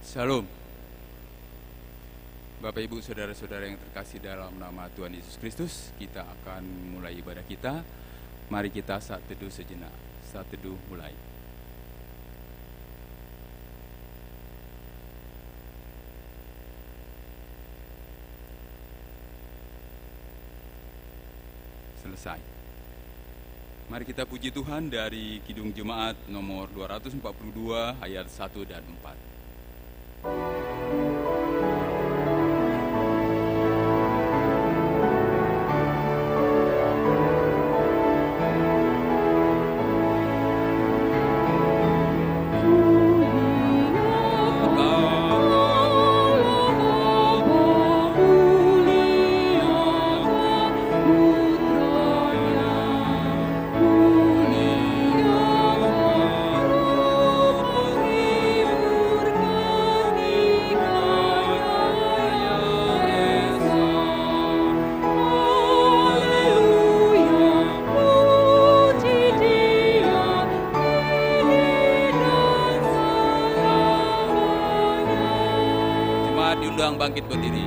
Shalom. Bapak Ibu Saudara-saudara yang terkasih dalam nama Tuhan Yesus Kristus, kita akan mulai ibadah kita. Mari kita saat teduh sejenak. Saat teduh mulai. Selesai. Mari kita puji Tuhan dari Kidung Jemaat nomor 242 ayat 1 dan 4. Bangkit berdiri.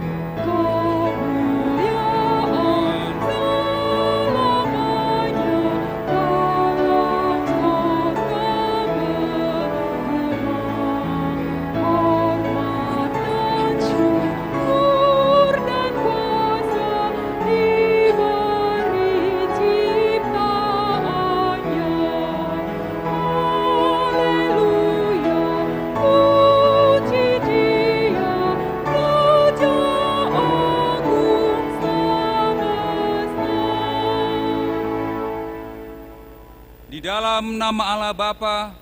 Dalam nama Allah Bapa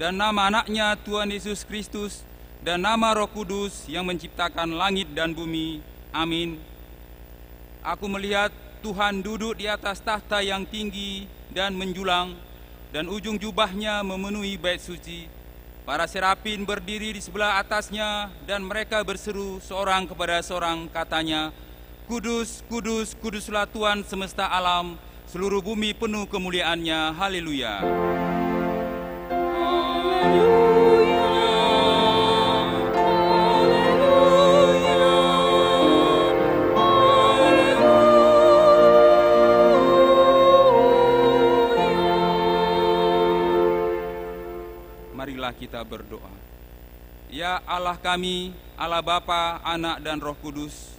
dan nama anaknya Tuhan Yesus Kristus dan nama Roh Kudus yang menciptakan langit dan bumi. Amin. Aku melihat Tuhan duduk di atas tahta yang tinggi dan menjulang, dan ujung jubahnya memenuhi bait suci. Para serafin berdiri di sebelah atasnya, dan mereka berseru seorang kepada seorang, katanya, Kudus, kudus, kuduslah Tuhan semesta alam, seluruh bumi penuh kemuliaan-Nya. Haleluya. Marilah kita berdoa. Ya Allah kami, Allah Bapa, Anak dan Roh Kudus,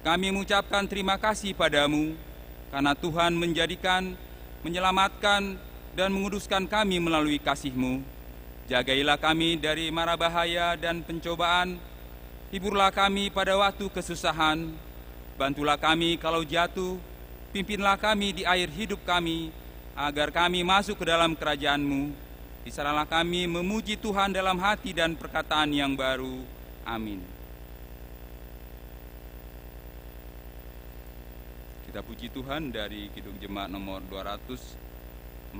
kami mengucapkan terima kasih padamu karena Tuhan menjadikan, menyelamatkan, dan menguduskan kami melalui kasih-Mu. Jagailah kami dari mara bahaya dan pencobaan, hiburlah kami pada waktu kesusahan, bantulah kami kalau jatuh, pimpinlah kami di air hidup kami, agar kami masuk ke dalam kerajaan-Mu. Di sanalah kami memuji Tuhan dalam hati dan perkataan yang baru. Amin. Kita puji Tuhan dari Kidung Jemaat nomor 246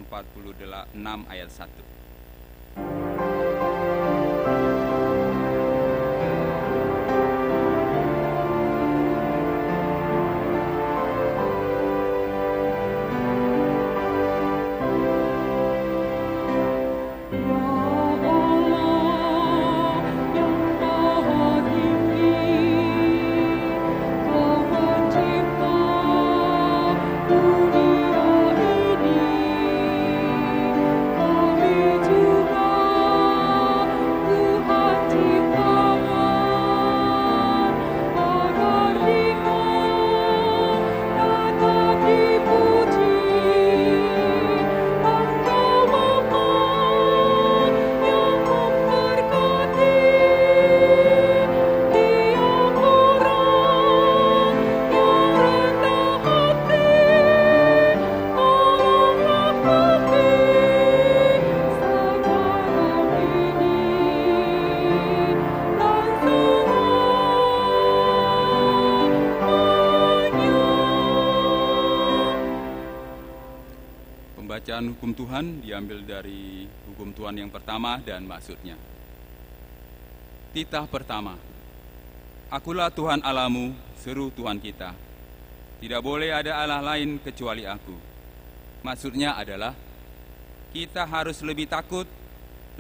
ayat 1. Pembacaan hukum Tuhan diambil dari hukum Tuhan yang pertama dan maksudnya. Titah pertama. Akulah Tuhan Allahmu, seru Tuhan kita. Tidak boleh ada Allah lain kecuali aku. Maksudnya adalah kita harus lebih takut,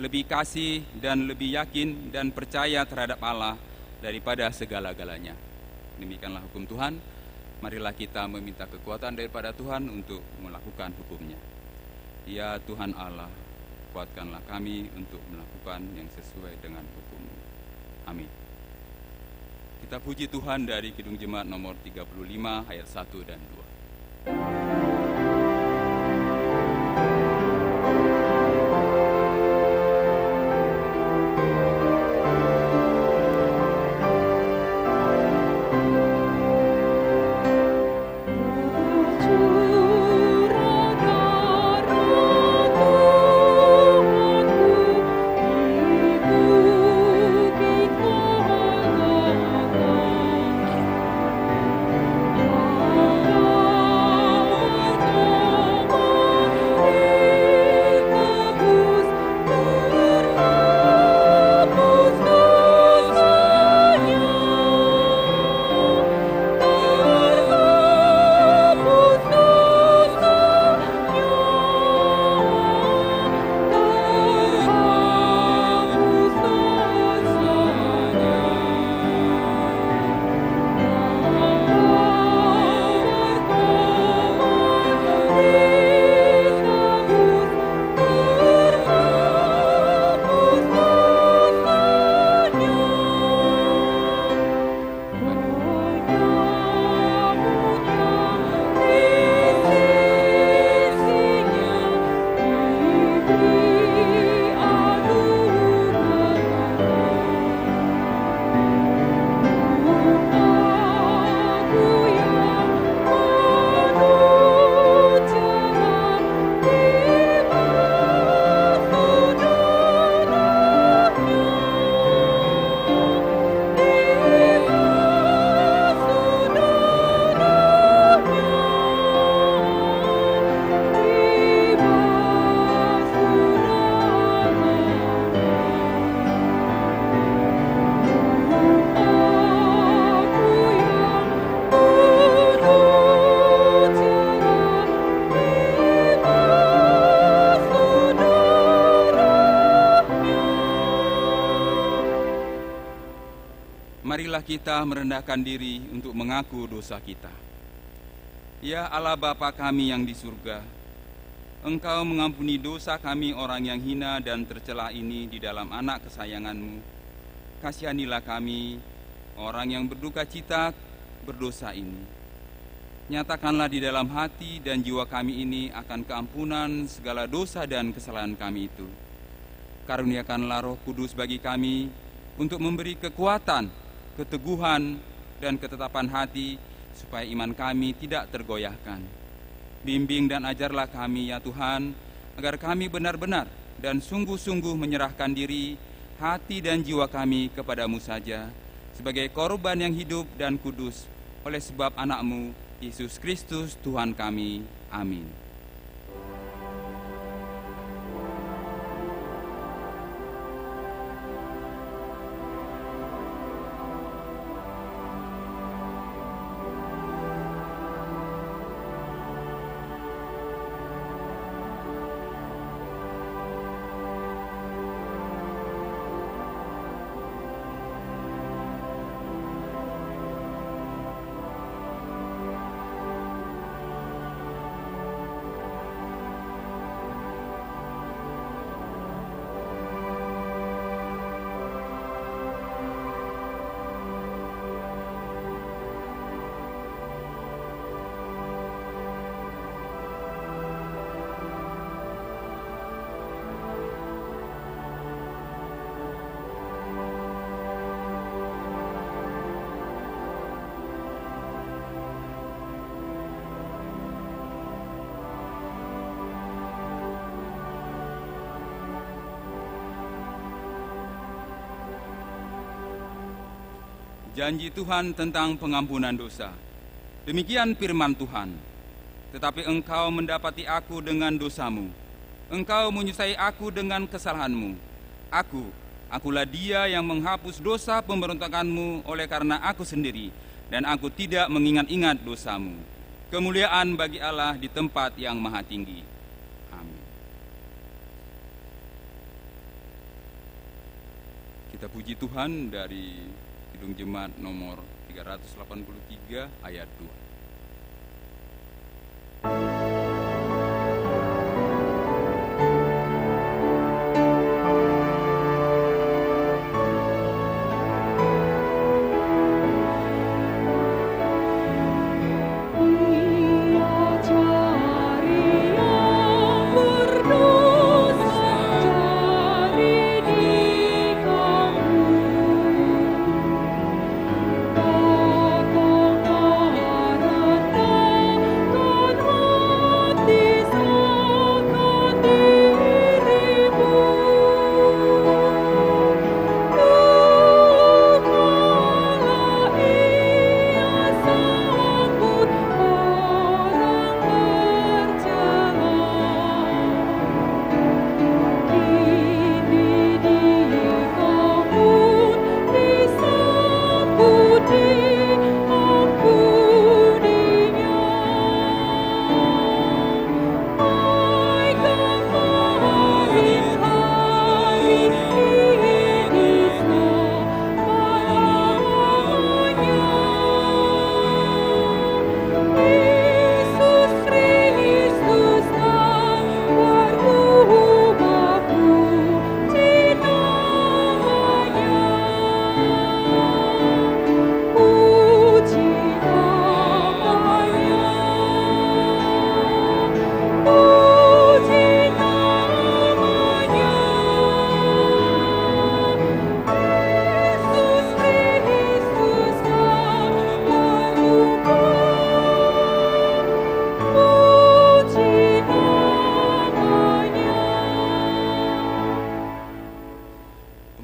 lebih kasih dan lebih yakin dan percaya terhadap Allah daripada segala-galanya. Demikianlah hukum Tuhan. Marilah kita meminta kekuatan daripada Tuhan untuk melakukan hukumnya. Ya Tuhan Allah, kuatkanlah kami untuk melakukan yang sesuai dengan hukum-Mu. Amin. Kita puji Tuhan dari Kidung Jemaat nomor 35 ayat 1 dan 2. Marilah kita merendahkan diri untuk mengaku dosa kita. Ya Allah Bapa kami yang di surga, Engkau mengampuni dosa kami orang yang hina dan tercela ini di dalam anak kesayangan-Mu. Kasihanilah kami, orang yang berduka cita berdosa ini. Nyatakanlah di dalam hati dan jiwa kami ini akan keampunan segala dosa dan kesalahan kami itu. Karuniakanlah Roh Kudus bagi kami untuk memberi kekuatan, keteguhan, dan ketetapan hati, supaya iman kami tidak tergoyahkan. Bimbing dan ajarlah kami ya Tuhan, agar kami benar-benar dan sungguh-sungguh menyerahkan diri, hati dan jiwa kami kepadamu saja, sebagai korban yang hidup dan kudus, oleh sebab anak-Mu, Yesus Kristus Tuhan kami. Amin. Janji Tuhan tentang pengampunan dosa. Demikian firman Tuhan. Tetapi engkau mendapati aku dengan dosamu. Engkau menyusahai aku dengan kesalahanmu. Akulah dia yang menghapus dosa pemberontakanmu oleh karena aku sendiri, dan aku tidak mengingat-ingat dosamu. Kemuliaan bagi Allah di tempat yang maha tinggi. Amin. Kita puji Tuhan dari Kidung Jemaat nomor 383 ayat 2.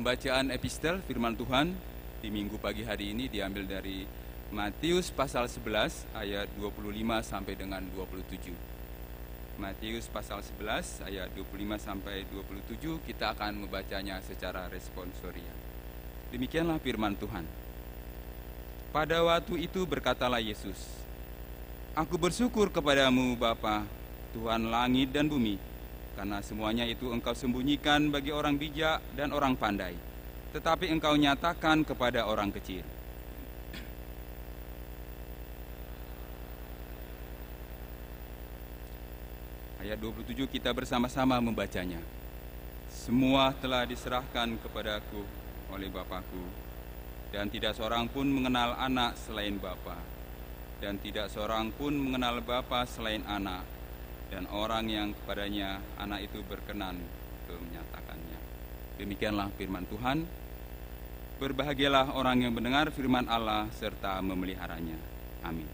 Pembacaan epistel firman Tuhan di minggu pagi hari ini diambil dari Matius pasal 11 ayat 25 sampai dengan 27. Matius pasal 11 ayat 25 sampai 27 kita akan membacanya secara responsorial. Demikianlah firman Tuhan. Pada waktu itu berkatalah Yesus, "Aku bersyukur kepadamu Bapa, Tuhan langit dan bumi, karena semuanya itu Engkau sembunyikan bagi orang bijak dan orang pandai, tetapi Engkau nyatakan kepada orang kecil." Ayat 27 kita bersama-sama membacanya. "Semua telah diserahkan kepadaku oleh Bapakku, dan tidak seorang pun mengenal anak selain Bapa, dan tidak seorang pun mengenal Bapa selain anak, dan orang yang kepadanya anak itu berkenan untuk menyatakannya." Demikianlah firman Tuhan. Berbahagialah orang yang mendengar firman Allah serta memeliharanya. Amin.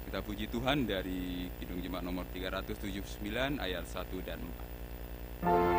Kita puji Tuhan dari Kidung Jemaat nomor 379 ayat 1 dan 4. Tuhan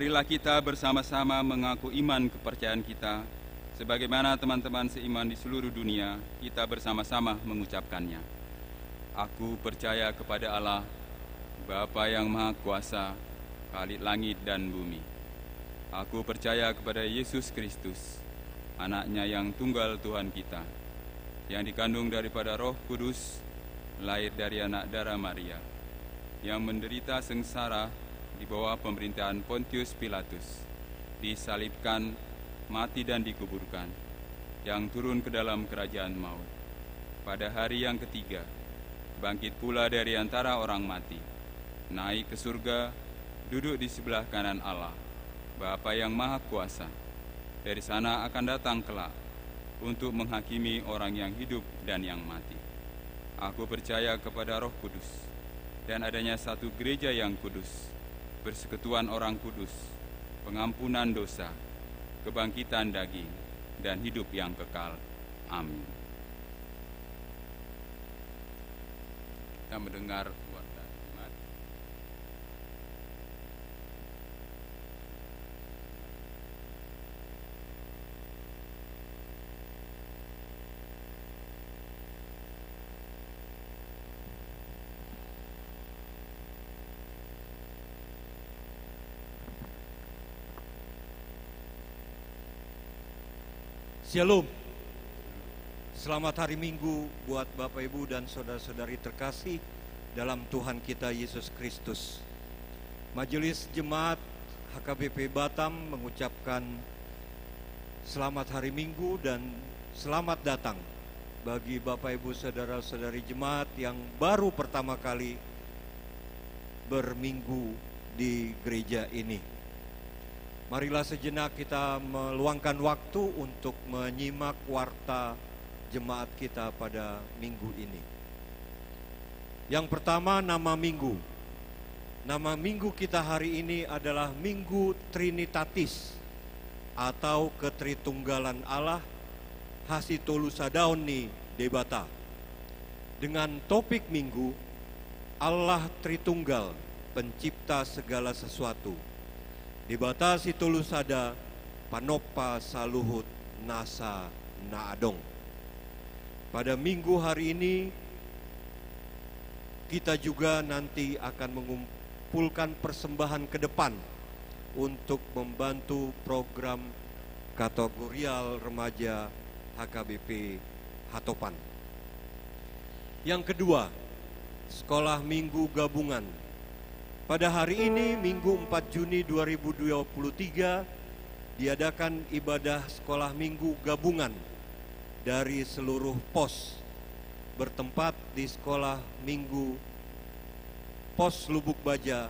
marilah kita bersama-sama mengaku iman kepercayaan kita, sebagaimana teman-teman seiman di seluruh dunia, kita bersama-sama mengucapkannya. Aku percaya kepada Allah, Bapa yang Maha Kuasa, Khalik langit dan bumi. Aku percaya kepada Yesus Kristus, Anaknya yang tunggal Tuhan kita, yang dikandung daripada Roh Kudus, lahir dari anak darah Maria, yang menderita sengsara di bawah pemerintahan Pontius Pilatus, disalibkan, mati dan dikuburkan, yang turun ke dalam kerajaan maut. Pada hari yang ketiga, bangkit pula dari antara orang mati, naik ke surga, duduk di sebelah kanan Allah, Bapa yang Maha Kuasa. Dari sana akan datang kelak untuk menghakimi orang yang hidup dan yang mati. Aku percaya kepada Roh Kudus dan adanya satu gereja yang kudus, persekutuan orang kudus, pengampunan dosa, kebangkitan daging, dan hidup yang kekal. Amin. Kita mendengar warta Jumat. Shalom. Selamat hari Minggu buat Bapak Ibu dan saudara-saudari terkasih dalam Tuhan kita Yesus Kristus. Majelis Jemaat HKBP Batam mengucapkan selamat hari Minggu dan selamat datang bagi Bapak Ibu saudara-saudari jemaat yang baru pertama kali berminggu di gereja ini. Marilah sejenak kita meluangkan waktu untuk menyimak warta jemaat kita pada minggu ini. Yang pertama, nama minggu. Nama minggu kita hari ini adalah Minggu Trinitatis atau Ketritunggalan Allah Hasitolusadauни Debata. Dengan topik minggu, Allah Tritunggal, pencipta segala sesuatu. Debata Sitolusada Panopa Saluhut Nasa Naadong. Pada minggu hari ini kita juga nanti akan mengumpulkan persembahan ke depan untuk membantu program kategorial remaja HKBP Hatopan. Yang kedua, sekolah minggu gabungan. Pada hari ini, Minggu 4 Juni 2023, diadakan ibadah sekolah minggu gabungan dari seluruh pos, bertempat di sekolah minggu pos Lubuk Baja,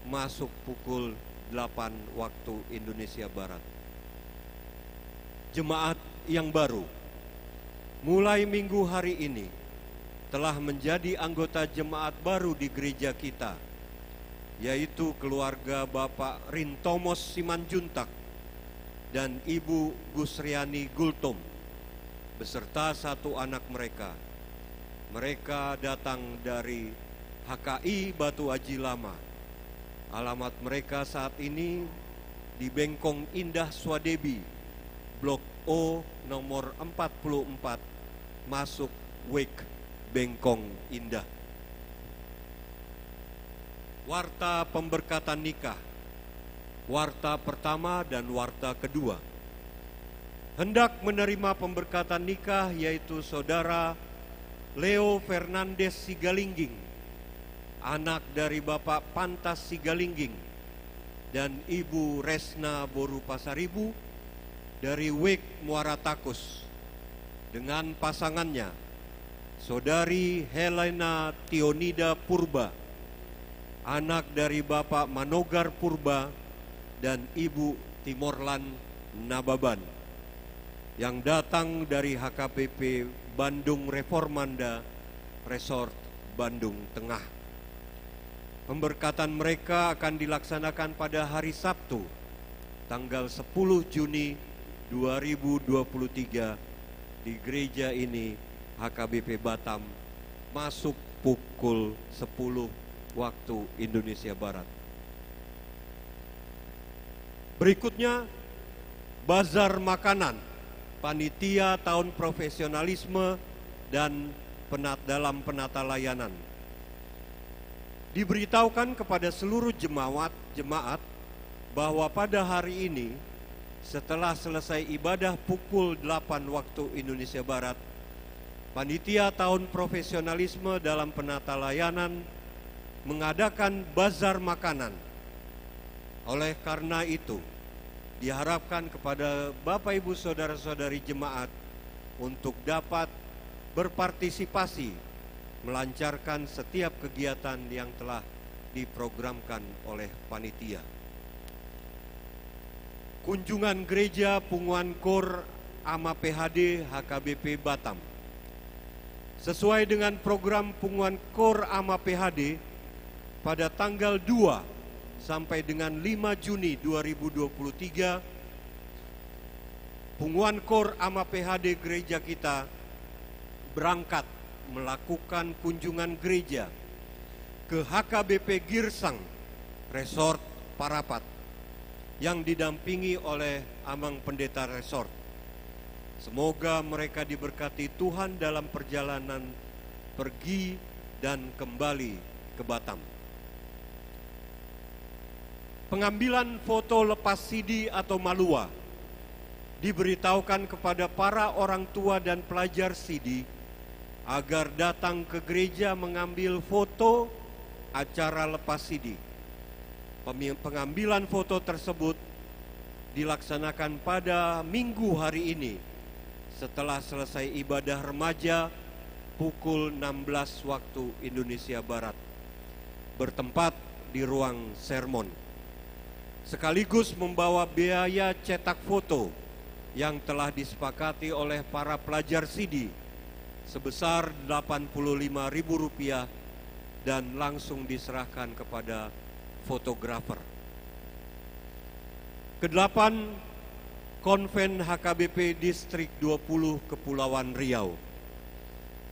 masuk pukul 8 waktu Indonesia Barat. Jemaat yang baru, mulai minggu hari ini, telah menjadi anggota jemaat baru di gereja kita, yaitu keluarga Bapak Rintomos Simanjuntak dan Ibu Gusriani Gultom, beserta satu anak mereka. Mereka datang dari HKI Batu Aji Lama. Alamat mereka saat ini di Bengkong Indah Swadebi, Blok O nomor 44, masuk Wek Bengkong Indah. Warta pemberkatan nikah, warta pertama dan warta kedua. Hendak menerima pemberkatan nikah yaitu saudara Leo Fernandes Sigalingging, anak dari Bapak Pantas Sigalingging, dan Ibu Resna Boru Pasaribu dari Wek Muara Takus, dengan pasangannya saudari Helena Tionida Purba, anak dari Bapak Manogar Purba dan Ibu Timorlan Nababan, yang datang dari HKBP Bandung Reformanda Resort Bandung Tengah. Pemberkatan mereka akan dilaksanakan pada hari Sabtu, tanggal 10 Juni 2023 di gereja ini, HKBP Batam, masuk pukul 10 waktu Indonesia Barat. Berikutnya, bazar makanan, panitia tahun profesionalisme dan dalam penata layanan. Diberitahukan kepada seluruh jemaat bahwa pada hari ini, setelah selesai ibadah pukul 8 waktu Indonesia Barat, panitia tahun profesionalisme dalam penata layanan mengadakan bazar makanan. Oleh karena itu, diharapkan kepada Bapak Ibu Saudara-saudari jemaat untuk dapat berpartisipasi melancarkan setiap kegiatan yang telah diprogramkan oleh panitia. Kunjungan gereja Punguan Kor AMA PHD HKBP Batam. Sesuai dengan program Punguan Kor AMA PHD pada tanggal 2 sampai dengan 5 Juni 2023, Punguan Kor AMA PHD gereja kita berangkat melakukan kunjungan gereja ke HKBP Girsang Resort Parapat yang didampingi oleh Amang Pendeta Resort. Semoga mereka diberkati Tuhan dalam perjalanan pergi dan kembali ke Batam. Pengambilan foto lepas CD atau malua diberitahukan kepada para orang tua dan pelajar CD agar datang ke gereja mengambil foto acara lepas CD. Pengambilan foto tersebut dilaksanakan pada Minggu hari ini setelah selesai ibadah remaja pukul 16 waktu Indonesia Barat, bertempat di ruang sermon. Sekaligus membawa biaya cetak foto yang telah disepakati oleh para pelajar CD sebesar Rp85.000 dan langsung diserahkan kepada fotografer. Kedelapan, Konven HKBP Distrik 20 Kepulauan Riau.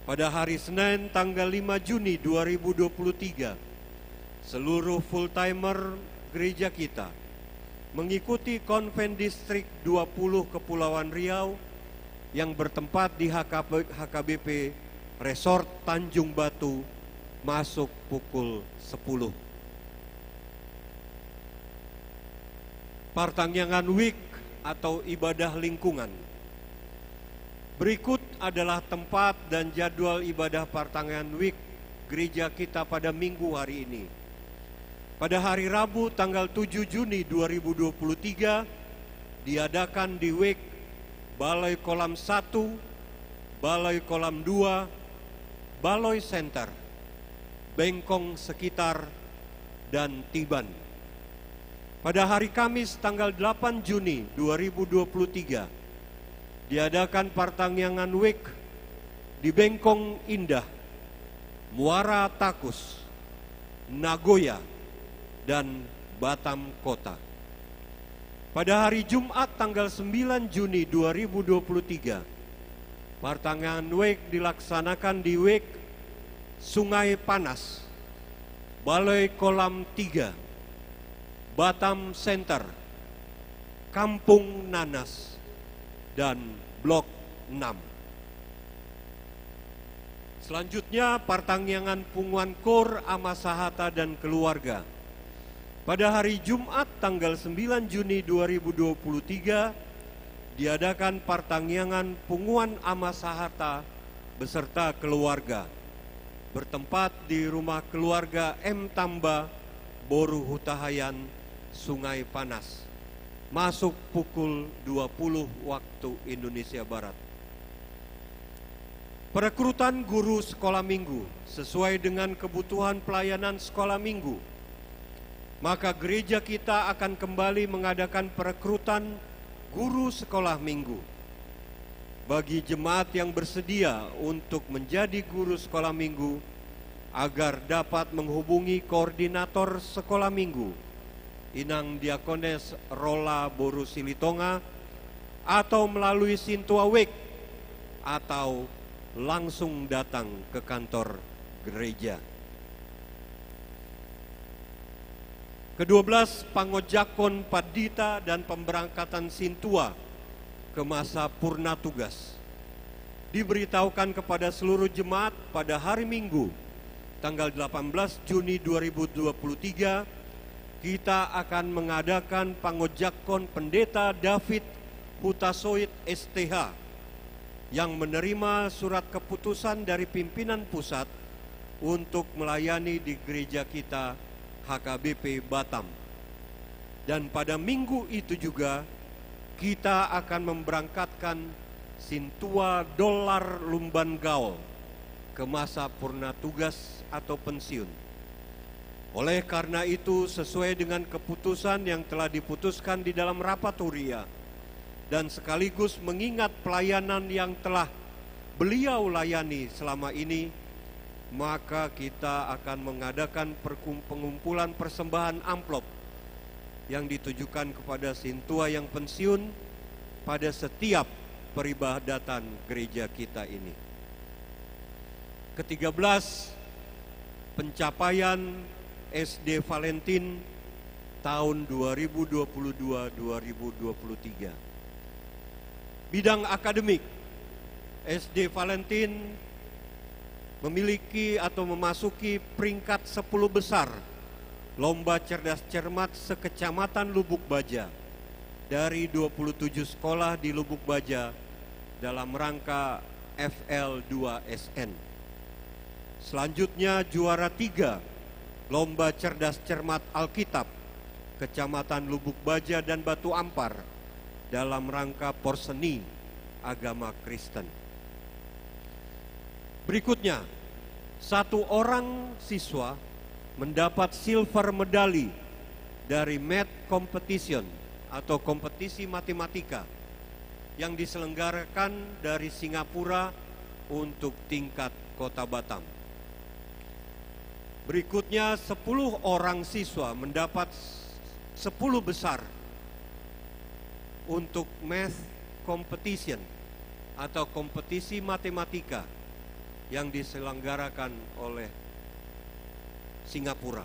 Pada hari Senin tanggal 5 Juni 2023, seluruh full-timer gereja kita mengikuti Konven Distrik 20 Kepulauan Riau yang bertempat di HKBP Resort Tanjung Batu masuk pukul 10. Partangyangan Week atau ibadah lingkungan. Berikut adalah tempat dan jadwal ibadah Partangyangan Week gereja kita pada minggu hari ini. Pada hari Rabu tanggal 7 Juni 2023 diadakan di WIK Balai Kolam 1, Balai Kolam 2, Balai Center, Bengkong Sekitar, dan Tiban. Pada hari Kamis tanggal 8 Juni 2023 diadakan Partangyangan WIK di Bengkong Indah, Muara Takus, Nagoya, dan Batam Kota. Pada hari Jumat tanggal 9 Juni 2023, Partangyangan WIK dilaksanakan di WIK Sungai Panas, Balai Kolam 3, Batam Center, Kampung Nanas, dan Blok 6. Selanjutnya Partangyangan Punguan Kor AMA Sahata dan Keluarga. Pada hari Jumat tanggal 9 Juni 2023 diadakan Partangyangan Punguan AMA Sahata beserta keluarga, bertempat di rumah keluarga M. Tamba, Boru Hutahayan, Sungai Panas, masuk pukul 20 waktu Indonesia Barat. Perekrutan guru sekolah minggu sesuai dengan kebutuhan pelayanan sekolah minggu, maka gereja kita akan kembali mengadakan perekrutan guru sekolah minggu. Bagi jemaat yang bersedia untuk menjadi guru sekolah minggu, agar dapat menghubungi koordinator sekolah minggu, Inang Diakones Rola Boru Silitonga, atau melalui Sintua WIK, atau langsung datang ke kantor gereja. Ke-12 pangojakon padita dan pemberangkatan sintua ke masa purna tugas. Diberitahukan kepada seluruh jemaat pada hari Minggu tanggal 18 Juni 2023 kita akan mengadakan pangojakon Pendeta David Hutasoit STH yang menerima surat keputusan dari pimpinan pusat untuk melayani di gereja kita HKBP Batam. Dan pada minggu itu juga kita akan memberangkatkan Sintua Dolar Lumban Gaul ke masa purna tugas atau pensiun. Oleh karena itu, sesuai dengan keputusan yang telah diputuskan di dalam rapat huria dan sekaligus mengingat pelayanan yang telah beliau layani selama ini, maka kita akan mengadakan pengumpulan persembahan amplop yang ditujukan kepada sintua yang pensiun pada setiap peribadatan gereja kita ini. Ke-13, pencapaian SD Valentin tahun 2022-2023. Bidang akademik, SD Valentin memiliki atau memasuki peringkat 10 besar Lomba Cerdas Cermat sekecamatan Lubuk Baja dari 27 sekolah di Lubuk Baja dalam rangka FL2SN. Selanjutnya juara 3 Lomba Cerdas Cermat Alkitab Kecamatan Lubuk Baja dan Batu Ampar dalam rangka Porseni Agama Kristen. Berikutnya, 1 orang siswa mendapat silver medali dari Math Competition atau kompetisi matematika yang diselenggarakan dari Singapura untuk tingkat Kota Batam. Berikutnya, 10 orang siswa mendapat 10 besar untuk Math Competition atau kompetisi matematika yang diselenggarakan oleh Singapura.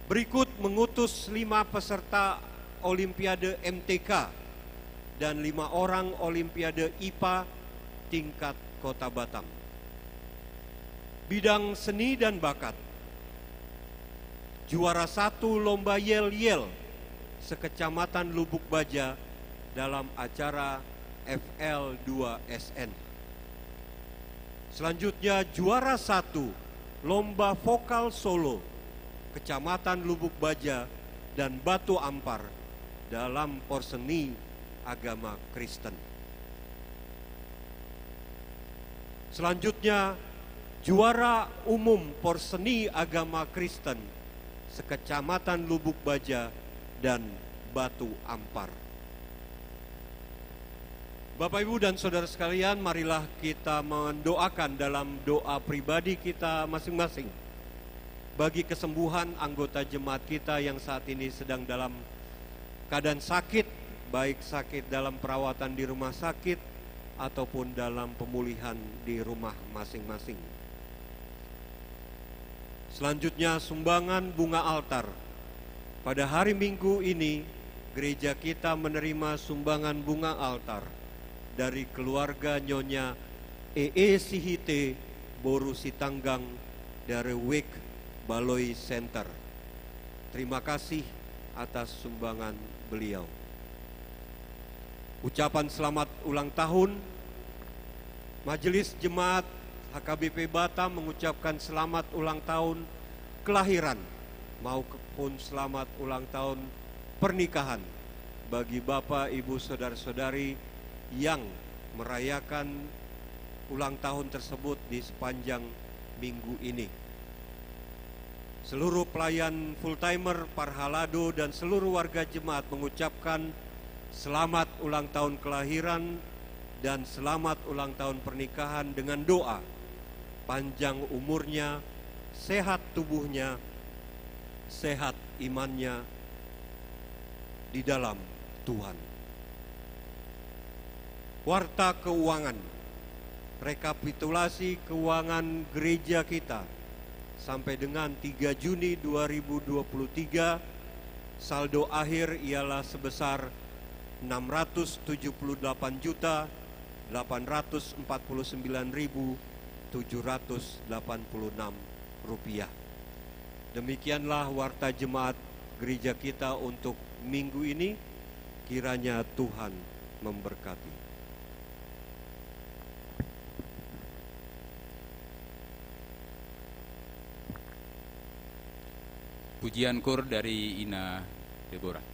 Berikut mengutus 5 peserta Olimpiade MTK dan 5 orang Olimpiade IPA tingkat Kota Batam. Bidang seni dan bakat, juara 1 Lomba Yel-Yel sekecamatan Lubuk Baja dalam acara FL2SN. Selanjutnya juara 1 Lomba Vokal Solo Kecamatan Lubuk Baja dan Batu Ampar dalam Porseni Agama Kristen. Selanjutnya juara umum Porseni Agama Kristen sekecamatan Lubuk Baja dan Batu Ampar. Bapak, Ibu, dan saudara sekalian, marilah kita mendoakan dalam doa pribadi kita masing-masing bagi kesembuhan anggota jemaat kita yang saat ini sedang dalam keadaan sakit, baik sakit dalam perawatan di rumah sakit ataupun dalam pemulihan di rumah masing-masing. Selanjutnya, sumbangan bunga altar. Pada hari Minggu ini, gereja kita menerima sumbangan bunga altar dari keluarga Nyonya Sihite Boru Sitanggang dari WIK Baloi Center. Terima kasih atas sumbangan beliau. Ucapan selamat ulang tahun, Majelis Jemaat HKBP Batam mengucapkan selamat ulang tahun kelahiran maupun selamat ulang tahun pernikahan bagi Bapak, Ibu, Saudara-saudari yang merayakan ulang tahun tersebut di sepanjang minggu ini. Seluruh pelayan full-timer, parhalado, dan seluruh warga jemaat mengucapkan selamat ulang tahun kelahiran dan selamat ulang tahun pernikahan dengan doa panjang umurnya, sehat tubuhnya, sehat imannya di dalam Tuhan. Warta keuangan, rekapitulasi keuangan gereja kita sampai dengan 3 Juni 2023, saldo akhir ialah sebesar Rp678.849.786. Demikianlah warta jemaat gereja kita untuk minggu ini. Kiranya Tuhan memberkati. Pujian kor dari Ina Deborah.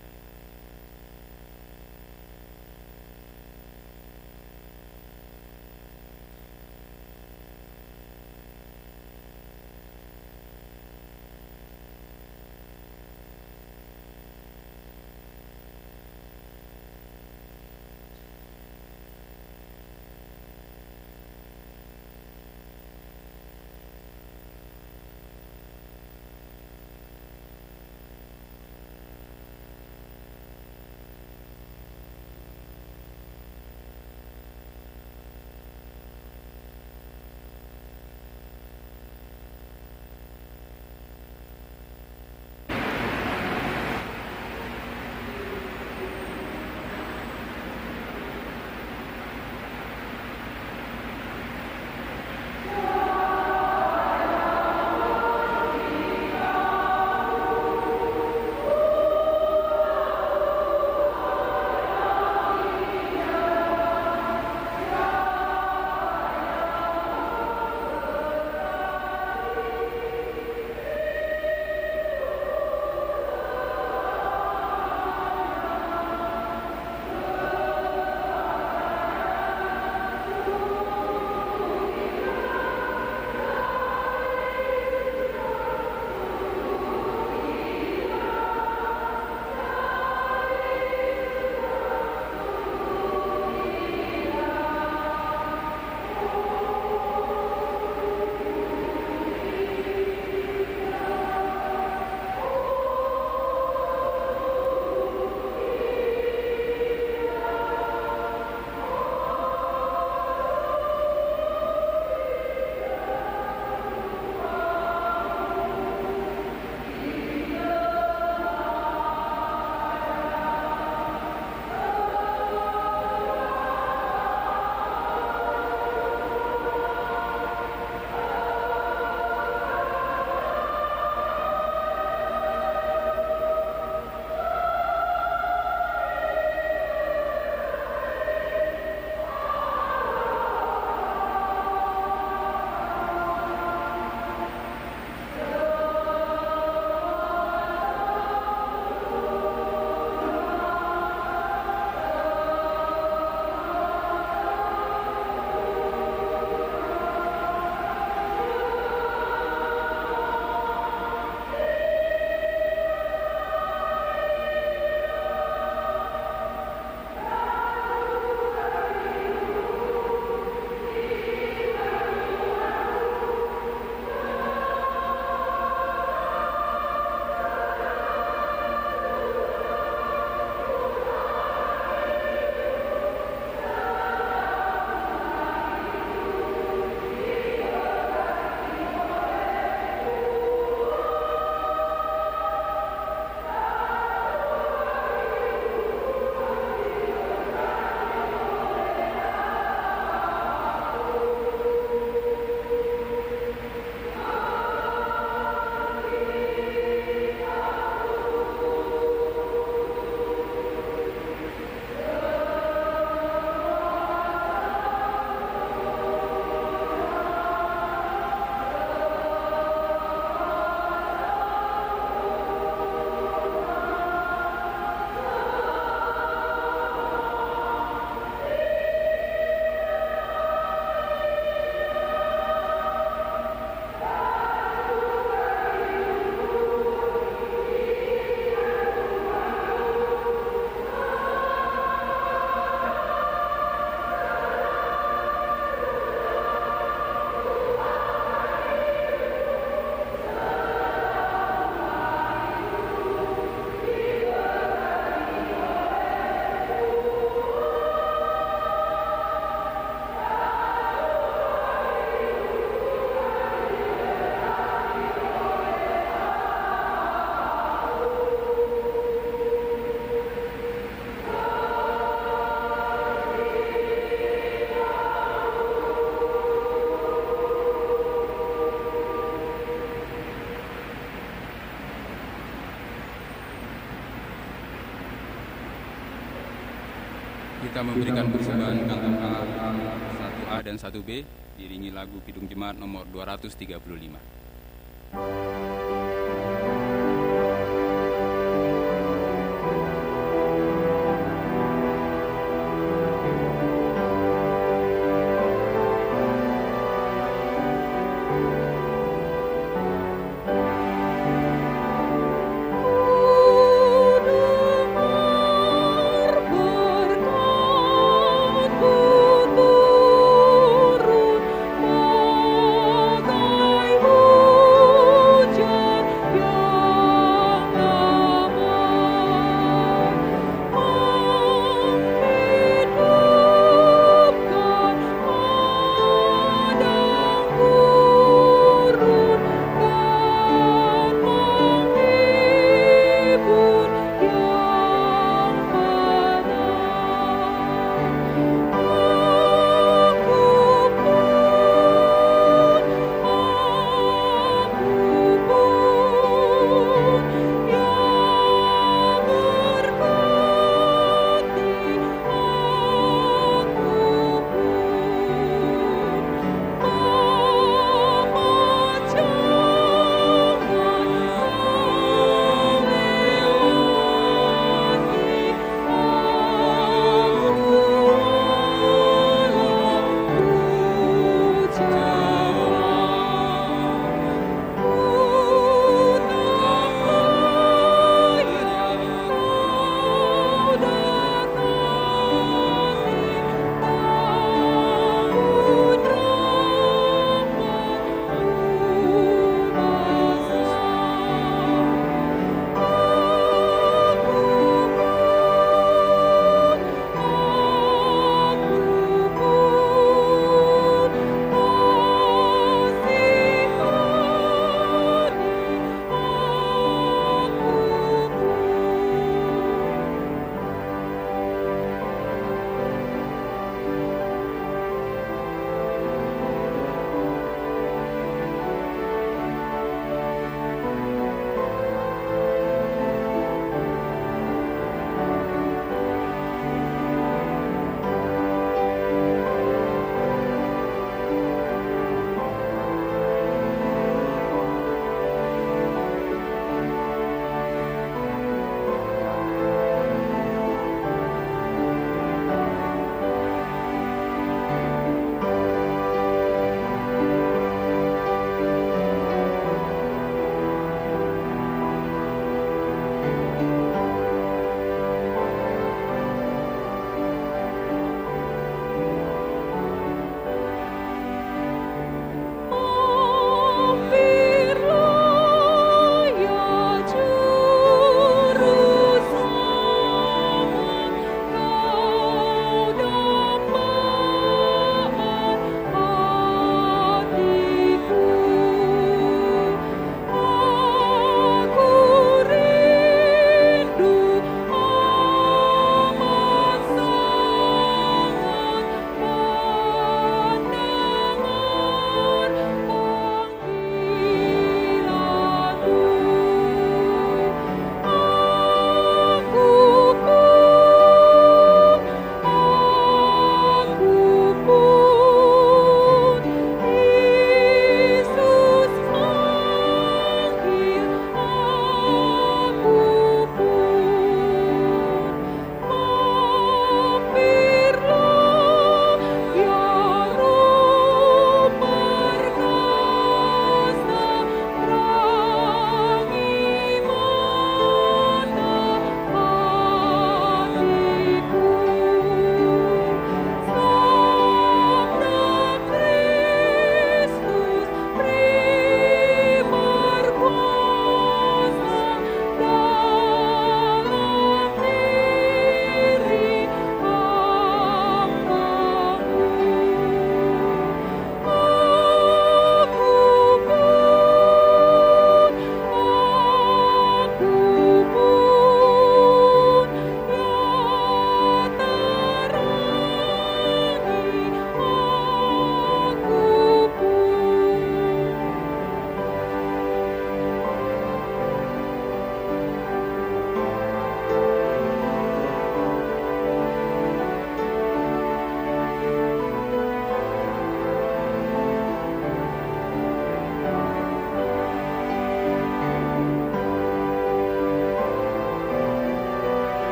kita memberikan persembahan kantong A, 1A dan 1B, diiringi lagu Kidung Jemaat nomor 235. Bagai hujan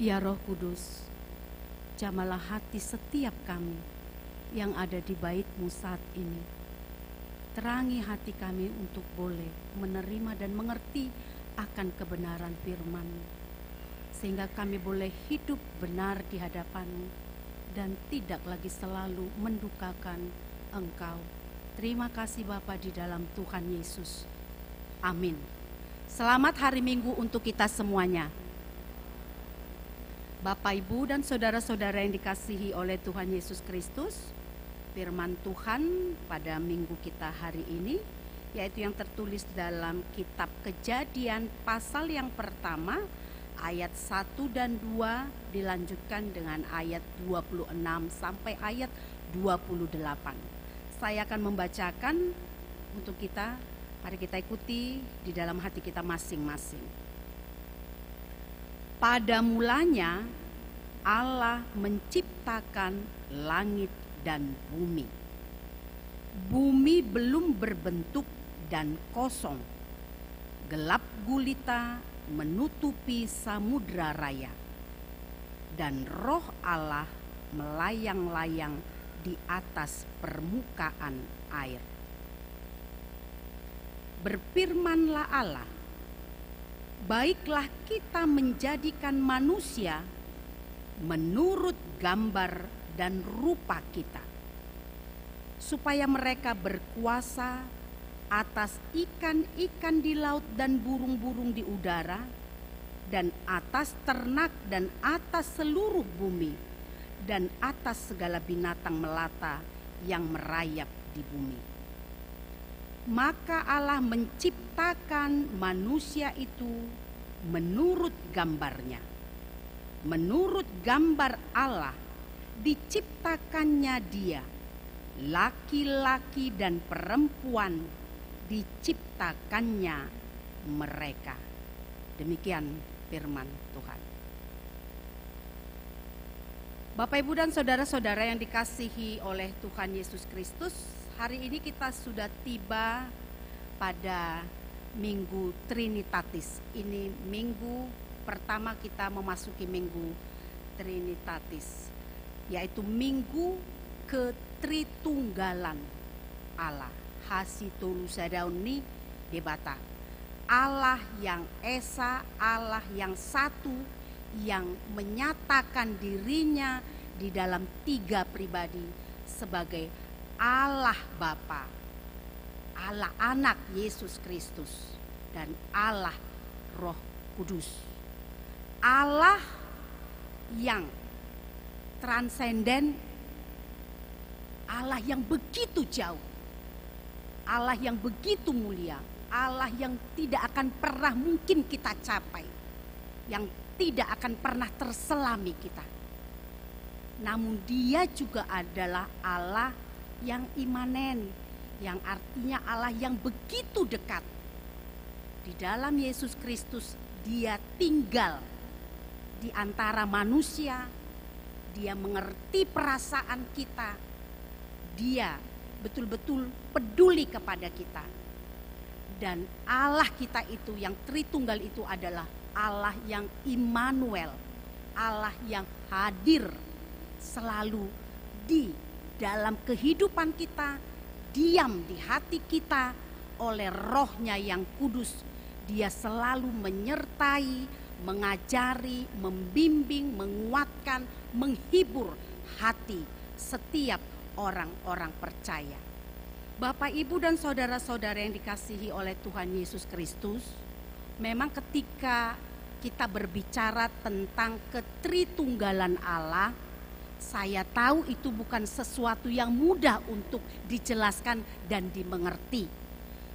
Ya Roh Kudus, jamalah hati setiap kami yang ada di bait-Mu saat ini. Terangi hati kami untuk boleh menerima dan mengerti akan kebenaran firman-Mu, sehingga kami boleh hidup benar di hadapan-Mu dan tidak lagi selalu mendukakan Engkau. Terima kasih Bapa di dalam Tuhan Yesus. Amin. Selamat hari Minggu untuk kita semuanya. Bapak, Ibu, dan saudara-saudara yang dikasihi oleh Tuhan Yesus Kristus, firman Tuhan pada minggu kita hari ini, yaitu yang tertulis dalam kitab Kejadian pasal yang pertama, ayat 1 dan 2, dilanjutkan dengan ayat 26 sampai ayat 28. Saya akan membacakan untuk kita, mari kita ikuti di dalam hati kita masing-masing. Pada mulanya Allah menciptakan langit dan bumi. Bumi belum berbentuk dan kosong. Gelap gulita menutupi samudra raya. Dan roh Allah melayang-layang di atas permukaan air. Berfirmanlah Allah, baiklah kita menjadikan manusia menurut gambar dan rupa kita, supaya mereka berkuasa atas ikan-ikan di laut dan burung-burung di udara, dan atas ternak dan atas seluruh bumi, dan atas segala binatang melata yang merayap di bumi. Maka Allah menciptakan manusia itu menurut gambarnya. Menurut gambar Allah diciptakannya dia, laki-laki dan perempuan diciptakannya mereka. Demikian firman Tuhan. Bapak, Ibu, dan saudara-saudara yang dikasihi oleh Tuhan Yesus Kristus, hari ini kita sudah tiba pada Minggu Trinitatis. Ini minggu pertama kita memasuki Minggu Trinitatis, yaitu Minggu Ketritunggalan Allah. Hasitulu sadauni debata. Allah yang esa, Allah yang satu, yang menyatakan dirinya di dalam tiga pribadi sebagai Allah Bapa, Allah Anak Yesus Kristus, dan Allah Roh Kudus. Allah yang transenden, Allah yang begitu jauh, Allah yang begitu mulia, Allah yang tidak akan pernah mungkin kita capai, yang tidak akan pernah terselami kita. Namun Dia juga adalah Allah yang imanen, yang artinya Allah yang begitu dekat. Di dalam Yesus Kristus Dia tinggal di antara manusia, Dia mengerti perasaan kita, Dia betul-betul peduli kepada kita. Dan Allah kita itu yang Tritunggal itu adalah Allah yang Immanuel, Allah yang hadir selalu di dalam kehidupan kita, diam di hati kita oleh Roh-Nya yang kudus. Dia selalu menyertai, mengajari, membimbing, menguatkan, menghibur hati setiap orang-orang percaya. Bapak, Ibu, dan saudara-saudara yang dikasihi oleh Tuhan Yesus Kristus, memang ketika kita berbicara tentang ketritunggalan Allah, saya tahu itu bukan sesuatu yang mudah untuk dijelaskan dan dimengerti.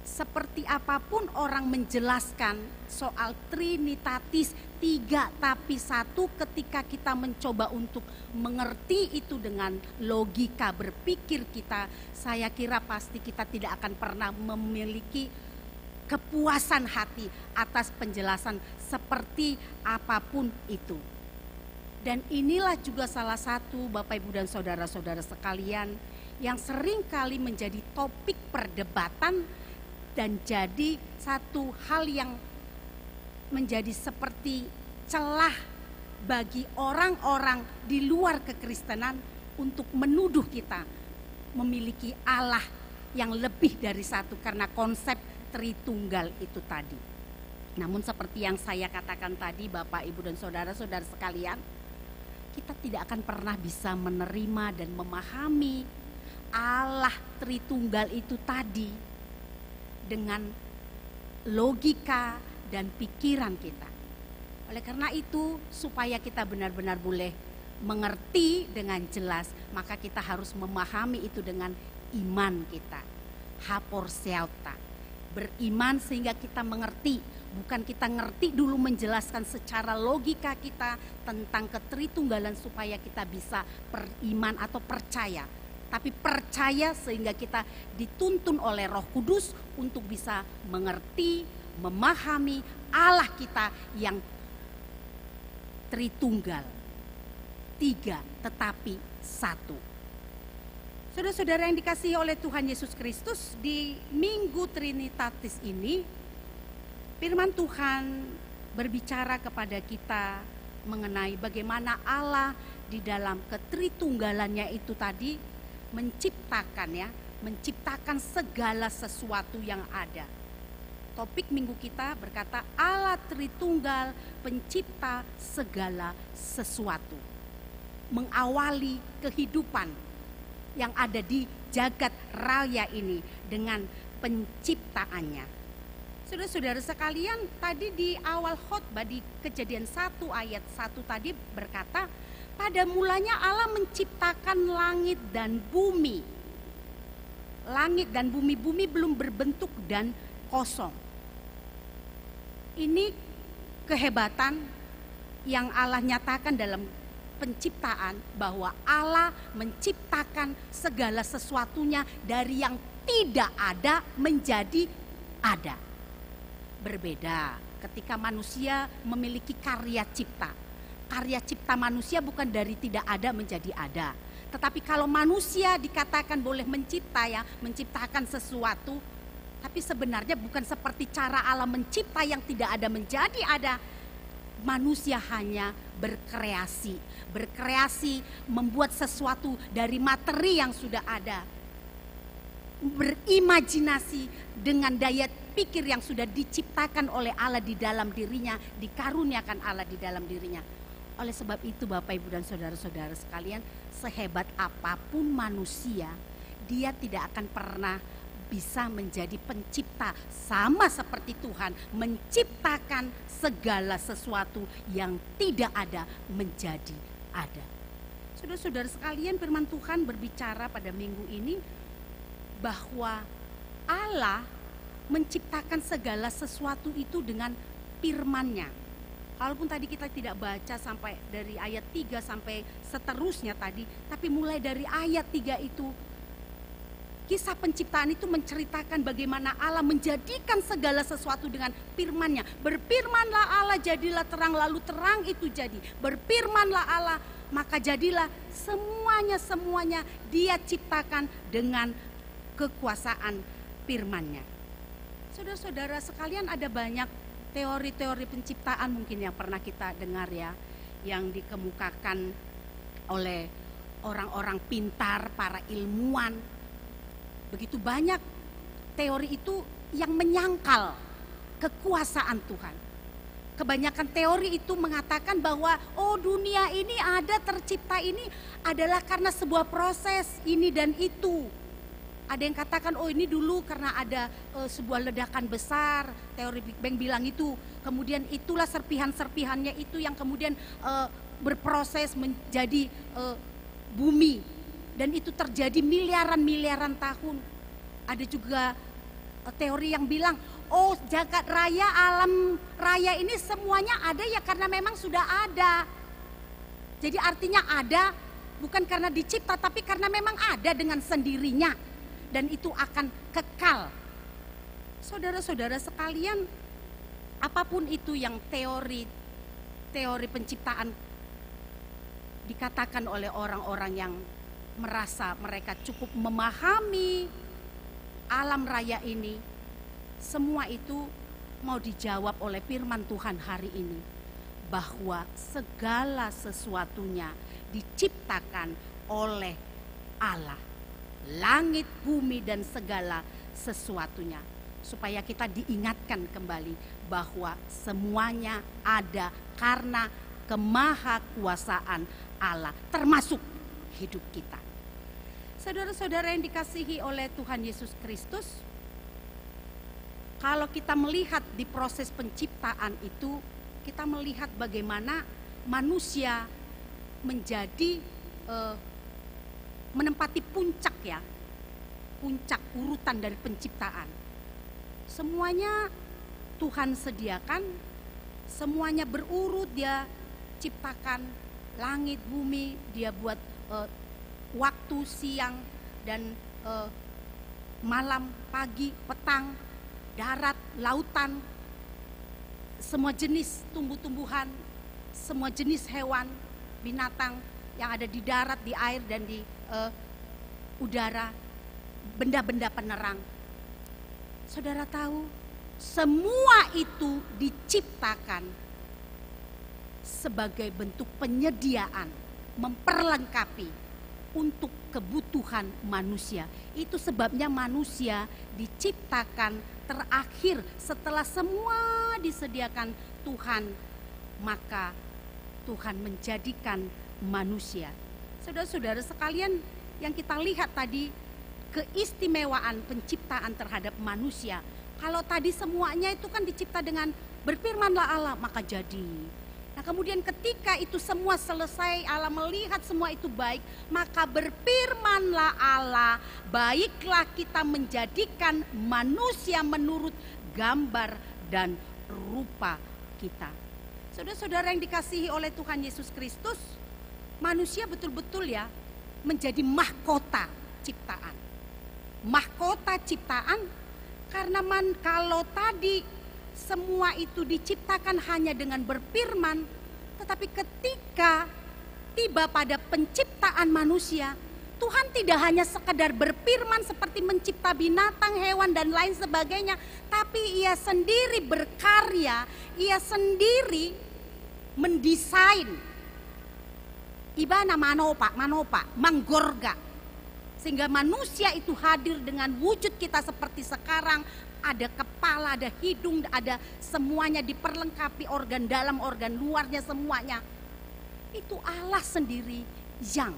Seperti apapun orang menjelaskan soal Trinitatis, tiga tapi satu, ketika kita mencoba untuk mengerti itu dengan logika berpikir kita, saya kira pasti kita tidak akan pernah memiliki kepuasan hati atas penjelasan seperti apapun itu. Dan inilah juga salah satu Bapak, Ibu, dan saudara-saudara sekalian yang sering kali menjadi topik perdebatan dan jadi satu hal yang menjadi seperti celah bagi orang-orang di luar kekristenan untuk menuduh kita memiliki Allah yang lebih dari satu karena konsep Tritunggal itu tadi. Namun seperti yang saya katakan tadi, Bapak, Ibu, dan saudara-saudara sekalian, kita tidak akan pernah bisa menerima dan memahami Allah Tritunggal itu tadi dengan logika dan pikiran kita. Oleh karena itu, supaya kita benar-benar boleh mengerti dengan jelas, maka kita harus memahami itu dengan iman kita. Haporseauta, beriman sehingga kita mengerti. Bukan kita ngerti dulu menjelaskan secara logika kita tentang ketritunggalan supaya kita bisa beriman atau percaya. Tapi percaya sehingga kita dituntun oleh Roh Kudus untuk bisa mengerti, memahami Allah kita yang Tritunggal. 3 tetapi 1. Saudara-saudara yang dikasihi oleh Tuhan Yesus Kristus, di Minggu Trinitatis ini firman Tuhan berbicara kepada kita mengenai bagaimana Allah di dalam ketritunggalannya itu tadi menciptakan segala sesuatu yang ada. Topik minggu kita berkata Allah Tritunggal pencipta segala sesuatu. Mengawali kehidupan yang ada di jagat raya ini dengan penciptaannya. Saudara-saudara sekalian, tadi di awal khotbah di Kejadian 1 ayat 1 tadi berkata, pada mulanya Allah menciptakan langit dan bumi. Langit dan bumi belum berbentuk dan kosong. Ini kehebatan yang Allah nyatakan dalam penciptaan, bahwa Allah menciptakan segala sesuatunya dari yang tidak ada menjadi ada. Berbeda ketika manusia memiliki karya cipta. Karya cipta manusia bukan dari tidak ada menjadi ada. Tetapi kalau manusia dikatakan boleh menciptakan sesuatu, tapi sebenarnya bukan seperti cara Allah mencipta yang tidak ada menjadi ada. Manusia hanya berkreasi membuat sesuatu dari materi yang sudah ada. Berimajinasi dengan daya pikir yang sudah diciptakan oleh Allah di dalam dirinya, dikaruniakan Allah di dalam dirinya. Oleh sebab itu Bapak, Ibu, dan saudara-saudara sekalian, sehebat apapun manusia, dia tidak akan pernah bisa menjadi pencipta sama seperti Tuhan menciptakan segala sesuatu yang tidak ada menjadi ada. Saudara-saudara sekalian, firman Tuhan berbicara pada minggu ini bahwa Allah menciptakan segala sesuatu itu dengan firman-Nya. Walaupun tadi kita tidak baca sampai dari ayat 3 sampai seterusnya tadi, tapi mulai dari ayat 3 itu, kisah penciptaan itu menceritakan bagaimana Allah menjadikan segala sesuatu dengan firman-Nya. Berfirmanlah Allah, jadilah terang, lalu terang itu jadi. Berfirmanlah Allah, maka jadilah. Semuanya Dia ciptakan dengan kekuasaan firman-Nya. Saudara-saudara sekalian, ada banyak teori-teori penciptaan mungkin yang pernah kita dengar ya, yang dikemukakan oleh orang-orang pintar, para ilmuwan. Begitu banyak teori itu yang menyangkal kekuasaan Tuhan. Kebanyakan teori itu mengatakan bahwa dunia ini ada, tercipta ini adalah karena sebuah proses ini dan itu. Ada yang katakan ini dulu karena ada sebuah ledakan besar, teori Big Bang bilang itu. Kemudian itulah serpihan-serpihannya itu yang kemudian berproses menjadi bumi. Dan itu terjadi miliaran tahun. Ada juga teori yang bilang, jagat raya, alam raya ini semuanya ada ya karena memang sudah ada. Jadi artinya ada bukan karena dicipta, tapi karena memang ada dengan sendirinya. Dan itu akan kekal. Saudara-saudara sekalian, apapun itu yang teori penciptaan dikatakan oleh orang-orang yang merasa mereka cukup memahami alam raya ini, semua itu mau dijawab oleh firman Tuhan hari ini. bahwa segala sesuatunya diciptakan oleh Allah. Langit, bumi, dan segala sesuatunya. Supaya kita diingatkan kembali bahwa semuanya ada karena kemahakuasaan Allah, termasuk hidup kita. Saudara-saudara yang dikasihi oleh Tuhan Yesus Kristus, kalau kita melihat di proses penciptaan itu, kita melihat bagaimana manusia menjadi menempati puncak ya, puncak urutan dari penciptaan. Semuanya Tuhan sediakan, semuanya berurut, Dia ciptakan langit, bumi, Dia buat waktu, siang dan malam, pagi, petang, darat, lautan, semua jenis tumbuh-tumbuhan, semua jenis hewan, binatang yang ada di darat, di air, dan di udara, benda-benda penerang. Saudara tahu, semua itu diciptakan sebagai bentuk penyediaan, memperlengkapi untuk kebutuhan manusia. Itu sebabnya manusia diciptakan terakhir setelah semua disediakan Tuhan, maka Tuhan menjadikan manusia. Saudara-saudara sekalian, yang kita lihat tadi keistimewaan penciptaan terhadap manusia. Kalau tadi semuanya itu kan dicipta dengan berfirmanlah Allah maka jadi. Nah kemudian ketika itu semua selesai, Allah melihat semua itu baik, maka berfirmanlah Allah, baiklah kita menjadikan manusia menurut gambar dan rupa kita. Saudara-saudara yang dikasihi oleh Tuhan Yesus Kristus, manusia betul-betul ya menjadi mahkota ciptaan. Mahkota ciptaan karena kalau tadi semua itu diciptakan hanya dengan berfirman, tetapi ketika tiba pada penciptaan manusia, Tuhan tidak hanya sekedar berfirman seperti mencipta binatang, hewan dan lain sebagainya, tapi Ia sendiri berkarya, Ia sendiri mendesain. Ibana manopa, manggorga. Sehingga manusia itu hadir dengan wujud kita seperti sekarang. Ada kepala, ada hidung, ada semuanya diperlengkapi, organ dalam, organ luarnya semuanya. Itu Allah sendiri yang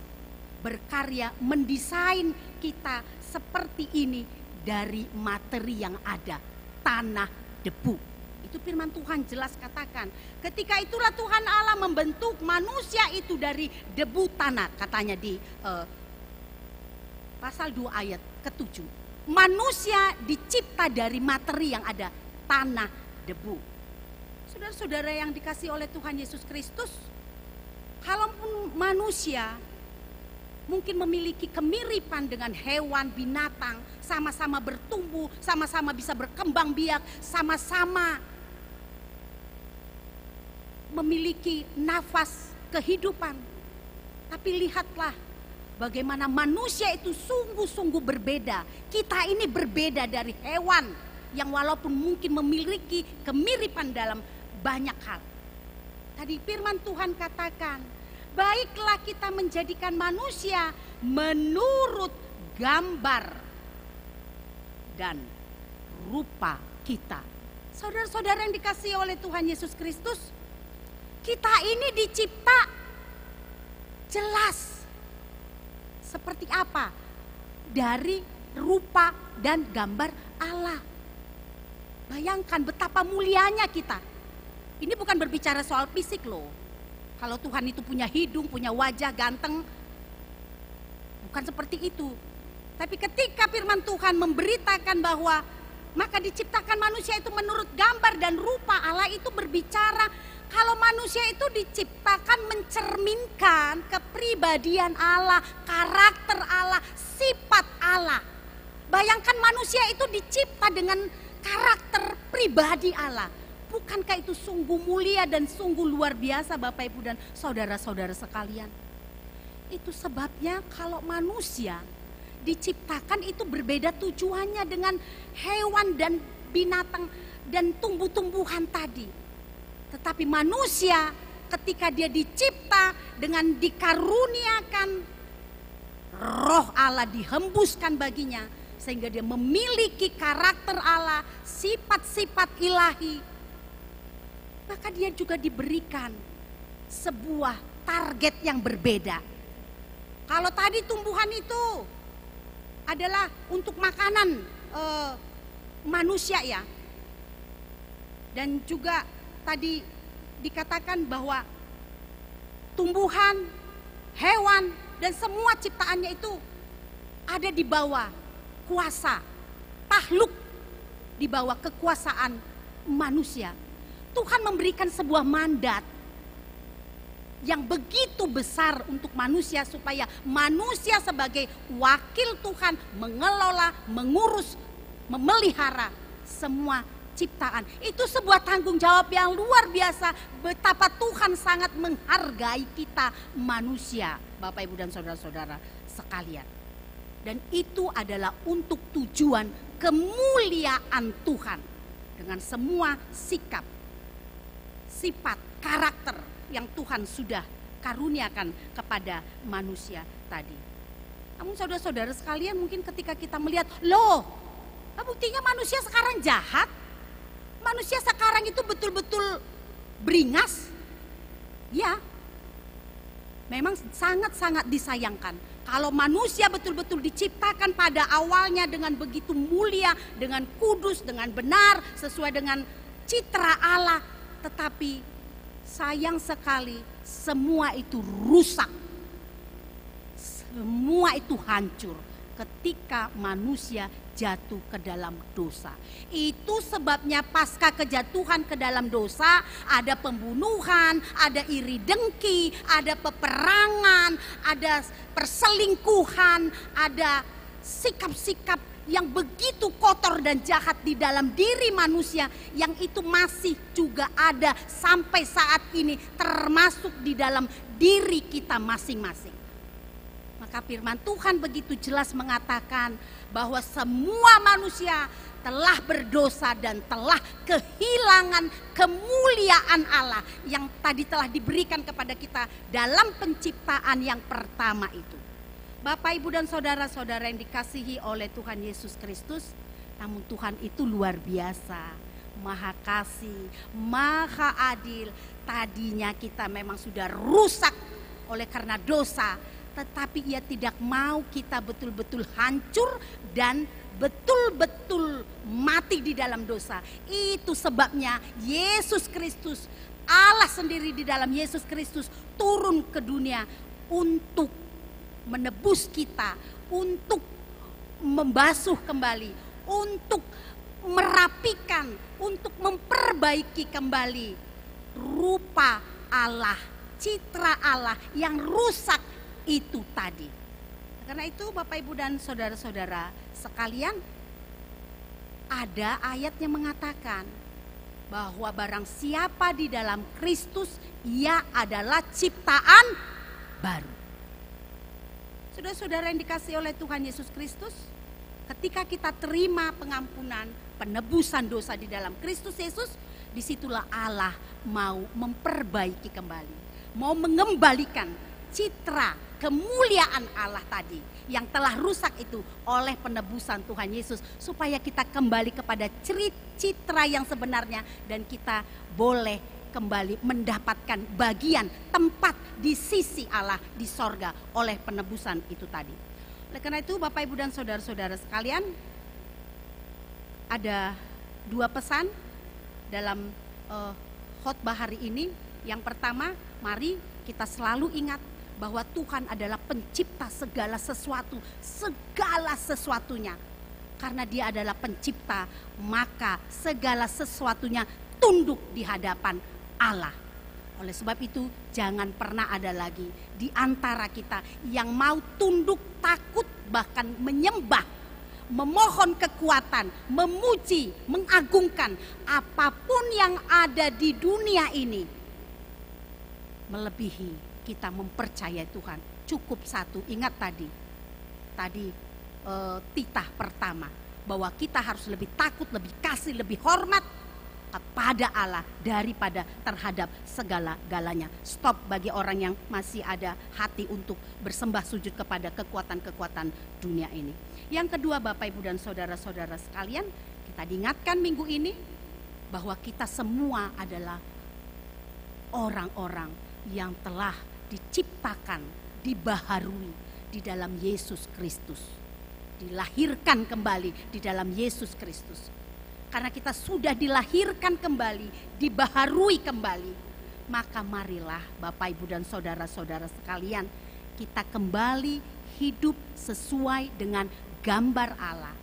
berkarya mendesain kita seperti ini dari materi yang ada, tanah, debu. Itu firman Tuhan jelas katakan. Ketika itulah Tuhan Allah membentuk manusia itu dari debu tanah, katanya di pasal 2 ayat ke-7. Manusia dicipta dari materi yang ada, tanah, debu. Saudara-saudara yang dikasihi oleh Tuhan Yesus Kristus, kalaupun manusia mungkin memiliki kemiripan dengan hewan, binatang, sama-sama bertumbuh, sama-sama bisa berkembang biak, sama-sama memiliki nafas kehidupan. Tapi lihatlah bagaimana manusia itu sungguh-sungguh berbeda. Kita ini berbeda dari hewan yang walaupun mungkin memiliki kemiripan dalam banyak hal. Tadi firman Tuhan katakan, baiklah kita menjadikan manusia menurut gambar dan rupa kita. Saudara-saudara yang dikasihi oleh Tuhan Yesus Kristus, kita ini dicipta jelas seperti apa? Dari rupa dan gambar Allah. Bayangkan betapa mulianya kita. Ini bukan berbicara soal fisik loh. Kalau Tuhan itu punya hidung, punya wajah ganteng, bukan seperti itu. Tapi ketika firman Tuhan memberitakan bahwa maka diciptakan manusia itu menurut gambar dan rupa Allah, itu berbicara kalau manusia itu diciptakan mencerminkan kepribadian Allah, karakter Allah, sifat Allah. Bayangkan manusia itu dicipta dengan karakter pribadi Allah. Bukankah itu sungguh mulia dan sungguh luar biasa Bapak Ibu dan saudara-saudara sekalian? Itu sebabnya kalau manusia diciptakan itu berbeda tujuannya dengan hewan dan binatang dan tumbuh-tumbuhan tadi. Tetapi manusia ketika dia dicipta dengan dikaruniakan roh Allah dihembuskan baginya, sehingga dia memiliki karakter Allah, sifat-sifat ilahi, maka dia juga diberikan sebuah target yang berbeda. Kalau tadi tumbuhan itu adalah untuk makanan manusia ya, dan juga tadi dikatakan bahwa tumbuhan, hewan, dan semua ciptaannya itu ada di bawah kuasa, tahluk, di bawah kekuasaan manusia. Tuhan memberikan sebuah mandat yang begitu besar untuk manusia, supaya manusia sebagai wakil Tuhan mengelola, mengurus, memelihara semua ciptaan. Itu sebuah tanggung jawab yang luar biasa, betapa Tuhan sangat menghargai kita manusia, Bapak Ibu dan saudara-saudara sekalian. Dan itu adalah untuk tujuan kemuliaan Tuhan dengan semua sikap, sifat, karakter yang Tuhan sudah karuniakan kepada manusia tadi. Namun saudara-saudara sekalian, mungkin ketika kita melihat, loh, buktinya manusia sekarang jahat, manusia sekarang itu betul-betul beringas. Ya, memang sangat-sangat disayangkan kalau manusia betul-betul diciptakan pada awalnya dengan begitu mulia, dengan kudus, dengan benar, sesuai dengan citra Allah, tetapi sayang sekali semua itu rusak, semua itu hancur ketika manusia jatuh ke dalam dosa. Itu sebabnya pasca kejatuhan ke dalam dosa, ada pembunuhan, ada iri dengki, ada peperangan, ada perselingkuhan, ada sikap-sikap yang begitu kotor dan jahat di dalam diri manusia, yang itu masih juga ada sampai saat ini, termasuk di dalam diri kita masing-masing. Maka firman Tuhan begitu jelas mengatakan bahwa semua manusia telah berdosa dan telah kehilangan kemuliaan Allah yang tadi telah diberikan kepada kita dalam penciptaan yang pertama itu. Bapak, Ibu, dan saudara-saudara yang dikasihi oleh Tuhan Yesus Kristus, namun Tuhan itu luar biasa, maha kasih, maha adil. Tadinya kita memang sudah rusak oleh karena dosa, tetapi Ia tidak mau kita betul-betul hancur dan betul-betul mati di dalam dosa. Itu sebabnya Yesus Kristus, Allah sendiri di dalam Yesus Kristus turun ke dunia untuk menebus kita, untuk membasuh kembali, untuk merapikan, untuk memperbaiki kembali rupa Allah, citra Allah yang rusak itu tadi. Karena itu Bapak, Ibu, dan saudara-saudara sekalian, ada ayat yang mengatakan bahwa barang siapa di dalam Kristus, ia adalah ciptaan baru. Saudara-saudara yang dikasihi oleh Tuhan Yesus Kristus, ketika kita terima pengampunan, penebusan dosa di dalam Kristus Yesus, disitulah Allah mau memperbaiki kembali, mau mengembalikan citra kemuliaan Allah tadi yang telah rusak itu oleh penebusan Tuhan Yesus, supaya kita kembali kepada citra yang sebenarnya dan kita boleh kembali mendapatkan bagian tempat di sisi Allah di sorga oleh penebusan itu tadi. Oleh karena itu Bapak, Ibu, dan saudara-saudara sekalian, ada dua pesan dalam khotbah hari ini. Yang pertama, mari kita selalu ingat bahwa Tuhan adalah pencipta segala sesuatu, segala sesuatunya. Karena Dia adalah pencipta, maka segala sesuatunya tunduk di hadapan Allah. Oleh sebab itu, jangan pernah ada lagi di antara kita yang mau tunduk, takut, bahkan menyembah, memohon kekuatan, memuji, mengagungkan apapun yang ada di dunia ini, melebihi kita mempercayai Tuhan. Cukup satu, ingat tadi titah pertama, bahwa kita harus lebih takut, lebih kasih, lebih hormat kepada Allah daripada terhadap segala-galanya. Stop bagi orang yang masih ada hati untuk bersembah sujud kepada kekuatan-kekuatan dunia ini. Yang kedua, Bapak, Ibu, dan saudara-saudara sekalian, kita diingatkan minggu ini bahwa kita semua adalah orang-orang yang telah diciptakan, dibaharui di dalam Yesus Kristus, dilahirkan kembali di dalam Yesus Kristus. Karena kita sudah dilahirkan kembali, dibaharui kembali, maka marilah Bapak, Ibu, dan saudara-saudara sekalian, kita kembali hidup sesuai dengan gambar Allah,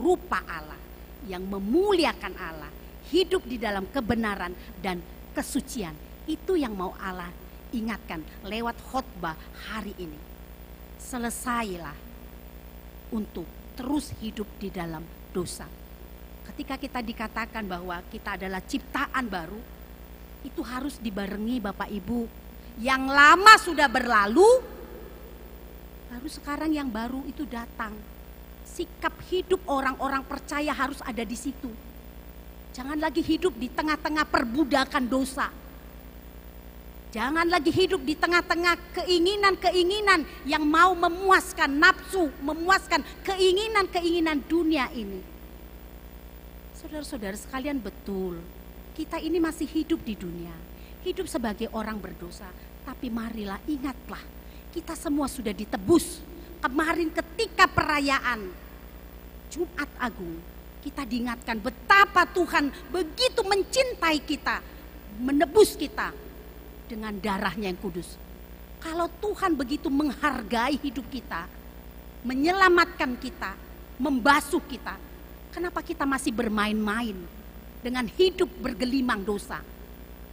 rupa Allah, yang memuliakan Allah, hidup di dalam kebenaran dan kesucian. Itu yang mau Allah ingatkan lewat khotbah hari ini. Selesailah untuk terus hidup di dalam dosa. Ketika kita dikatakan bahwa kita adalah ciptaan baru, itu harus dibarengi Bapak Ibu. Yang lama sudah berlalu, baru sekarang yang baru itu datang. Sikap hidup orang-orang percaya harus ada di situ. Jangan lagi hidup di tengah-tengah perbudakan dosa. Jangan lagi hidup di tengah-tengah keinginan-keinginan yang mau memuaskan nafsu, memuaskan keinginan-keinginan dunia ini. Saudara-saudara sekalian, betul, kita ini masih hidup di dunia, hidup sebagai orang berdosa. Tapi marilah ingatlah, kita semua sudah ditebus. Kemarin ketika perayaan Jumat Agung, kita diingatkan betapa Tuhan begitu mencintai kita, menebus kita dengan darahnya yang kudus. Kalau Tuhan begitu menghargai hidup kita, menyelamatkan kita, membasuh kita, kenapa kita masih bermain-main dengan hidup bergelimang dosa?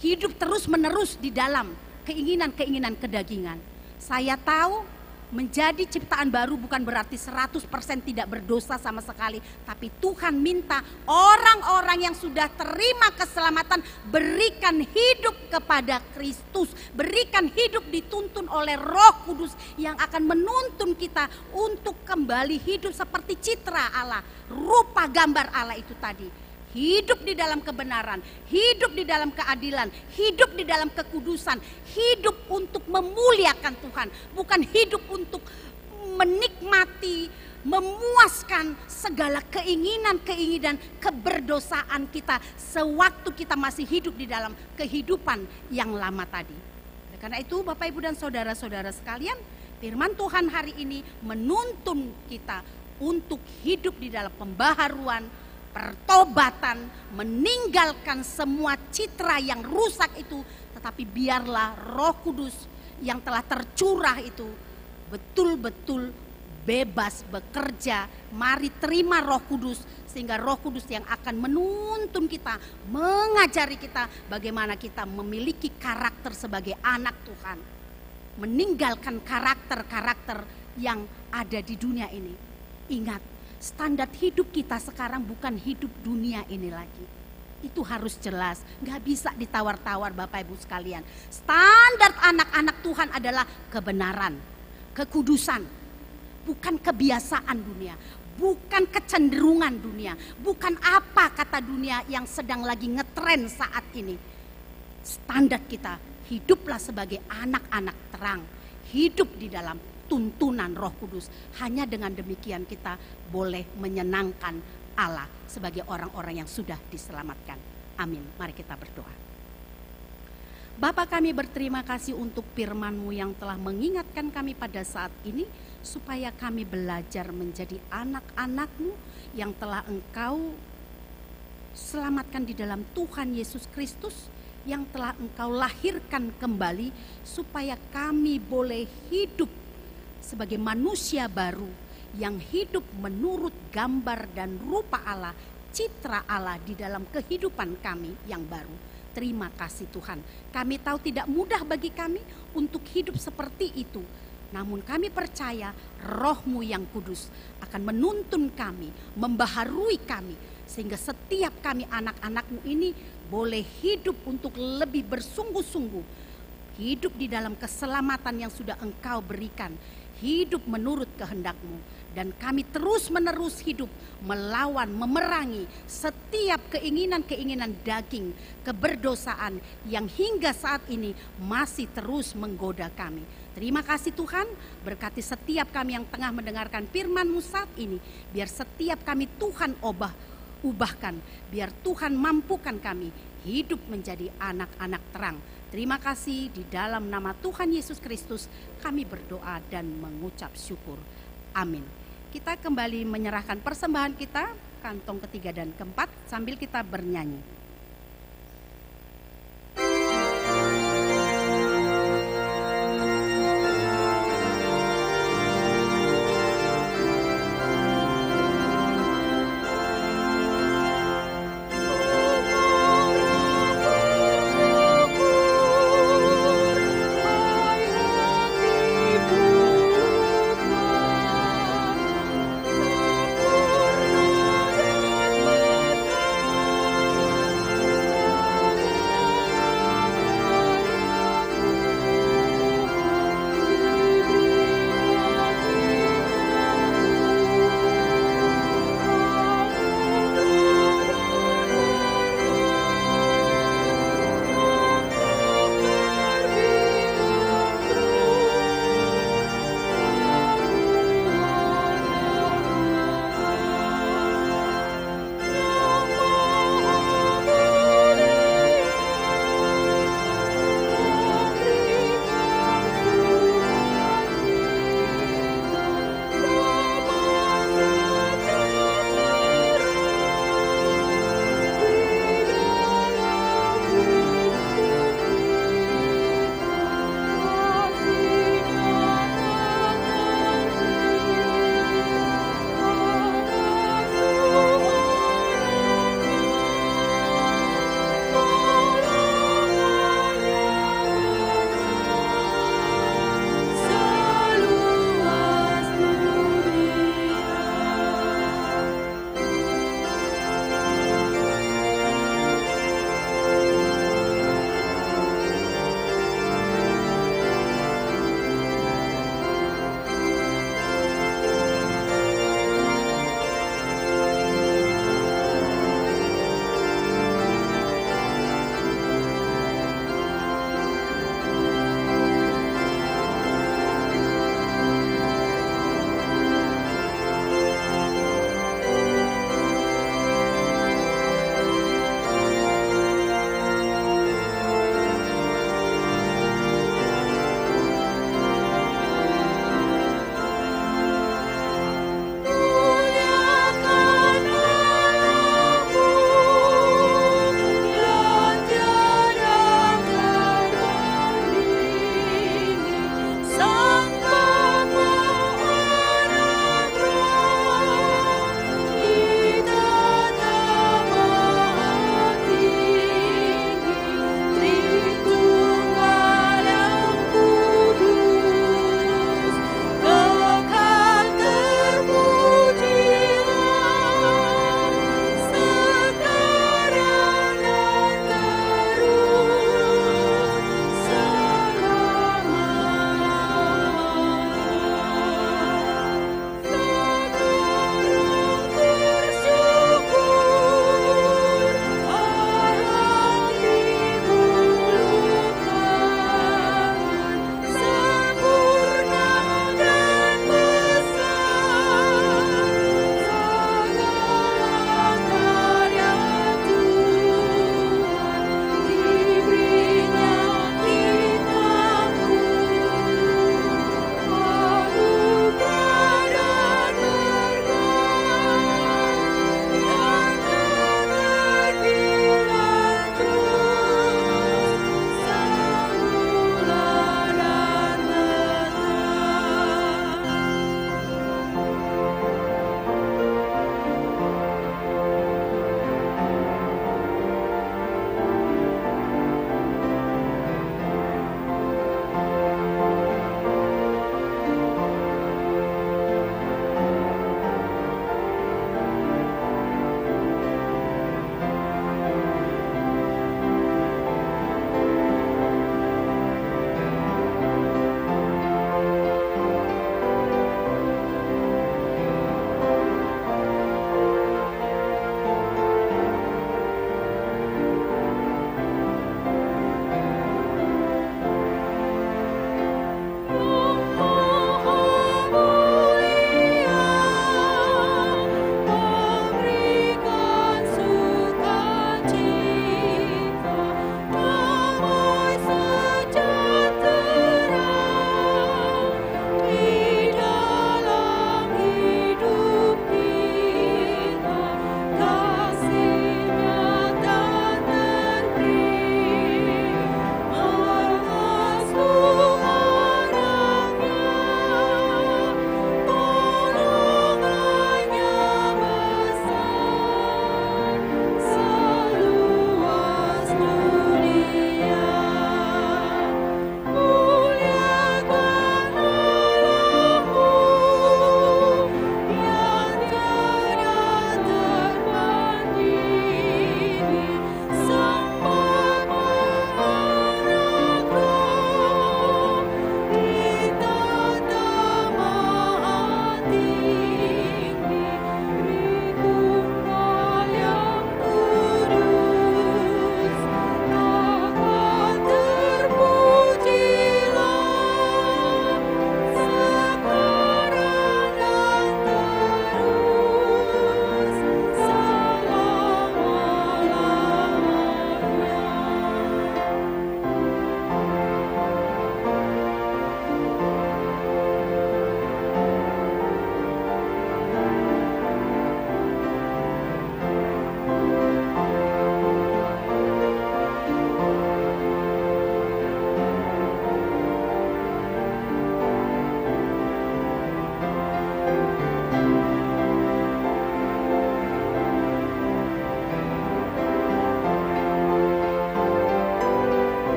Hidup terus-menerus di dalam keinginan-keinginan kedagingan. Saya tahu menjadi ciptaan baru bukan berarti 100% tidak berdosa sama sekali. Tapi Tuhan minta orang-orang yang sudah terima keselamatan berikan hidup kepada Kristus. Berikan hidup dituntun oleh Roh Kudus yang akan menuntun kita untuk kembali hidup seperti citra Allah. Rupa gambar Allah itu tadi. Hidup di dalam kebenaran, hidup di dalam keadilan, hidup di dalam kekudusan, hidup untuk memuliakan Tuhan, bukan hidup untuk menikmati, memuaskan segala keinginan-keinginan keberdosaan kita sewaktu kita masih hidup di dalam kehidupan yang lama tadi. Karena itu Bapak, Ibu, dan saudara-saudara sekalian, firman Tuhan hari ini menuntun kita untuk hidup di dalam pembaharuan, pertobatan, meninggalkan semua citra yang rusak itu, tetapi biarlah Roh Kudus yang telah tercurah itu betul-betul bebas bekerja. Mari terima Roh Kudus, sehingga Roh Kudus yang akan menuntun kita, mengajari kita bagaimana kita memiliki karakter sebagai anak Tuhan, meninggalkan karakter-karakter yang ada di dunia ini. Ingat, standar hidup kita sekarang bukan hidup dunia ini lagi. Itu harus jelas, gak bisa ditawar-tawar Bapak Ibu sekalian. Standar anak-anak Tuhan adalah kebenaran, kekudusan, bukan kebiasaan dunia, bukan kecenderungan dunia, bukan apa kata dunia yang sedang lagi ngetren saat ini. Standar kita, hiduplah sebagai anak-anak terang, hidup di dalam tuntunan Roh Kudus. Hanya dengan demikian kita boleh menyenangkan Allah sebagai orang-orang yang sudah diselamatkan. Amin. Mari kita berdoa. Bapa, kami berterima kasih untuk firman-Mu yang telah mengingatkan kami pada saat ini, supaya kami belajar menjadi anak-anak-Mu yang telah Engkau selamatkan di dalam Tuhan Yesus Kristus, yang telah Engkau lahirkan kembali, supaya kami boleh hidup sebagai manusia baru yang hidup menurut gambar dan rupa Allah, citra Allah di dalam kehidupan kami yang baru. Terima kasih Tuhan. Kami tahu tidak mudah bagi kami untuk hidup seperti itu. Namun kami percaya Roh-Mu yang kudus akan menuntun kami, membaharui kami, sehingga setiap kami anak-anak-Mu ini boleh hidup untuk lebih bersungguh-sungguh. Hidup di dalam keselamatan yang sudah Engkau berikan. hidup menurut kehendak-Mu. Dan kami terus-menerus hidup melawan, memerangi setiap keinginan-keinginan daging, keberdosaan yang hingga saat ini masih terus menggoda kami. Terima kasih Tuhan, berkati setiap kami yang tengah mendengarkan firman-Mu saat ini. Biar setiap kami Tuhan ubahkan, biar Tuhan mampukan kami hidup menjadi anak-anak terang. Terima kasih, di dalam nama Tuhan Yesus Kristus kami berdoa dan mengucap syukur. Amin. Kita kembali menyerahkan persembahan kita, kantong ketiga dan keempat, sambil kita bernyanyi. Sempurna dan besar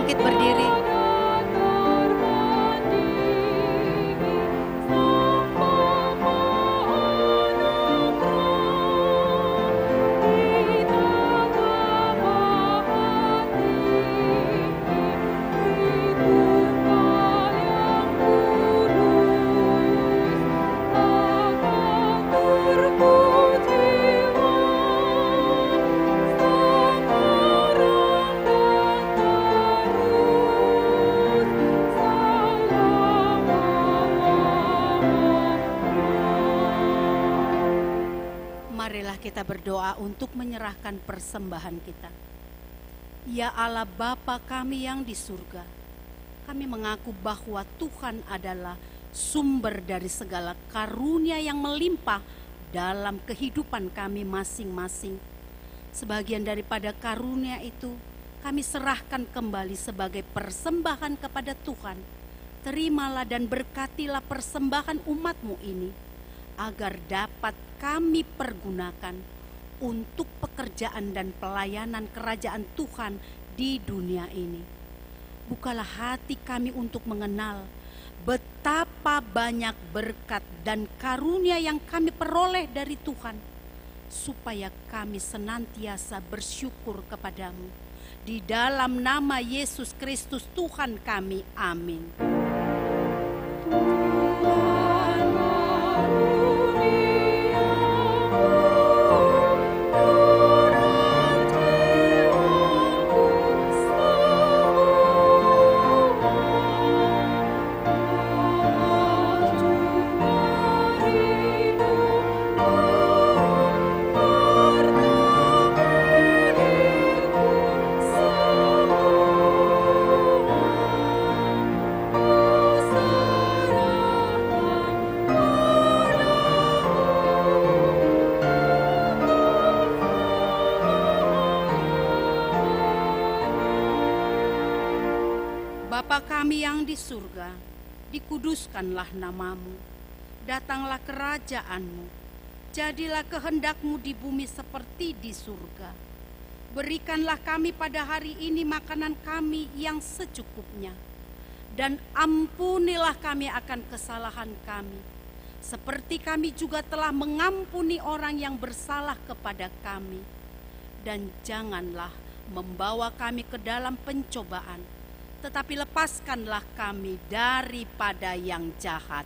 bangkit berdiri. Marilah kita berdoa untuk menyerahkan persembahan kita. Ya Allah Bapa kami yang di surga, kami mengaku bahwa Tuhan adalah sumber dari segala karunia yang melimpah dalam kehidupan kami masing-masing. Sebagian daripada karunia itu kami serahkan kembali sebagai persembahan kepada Tuhan. Terimalah dan berkatilah persembahan umat-Mu ini, agar dapat kami pergunakan untuk pekerjaan dan pelayanan kerajaan Tuhan di dunia ini. Bukalah hati kami untuk mengenal betapa banyak berkat dan karunia yang kami peroleh dari Tuhan, supaya kami senantiasa bersyukur kepadamu. Di dalam nama Yesus Kristus Tuhan kami, amin. Bapa kami yang di surga, dikuduskanlah namamu, datanglah kerajaan-Mu, jadilah kehendak-Mu di bumi seperti di surga. Berikanlah kami pada hari ini makanan kami yang secukupnya, dan ampunilah kami akan kesalahan kami, seperti kami juga telah mengampuni orang yang bersalah kepada kami. Dan janganlah membawa kami ke dalam pencobaan, tetapi lepaskanlah kami daripada yang jahat.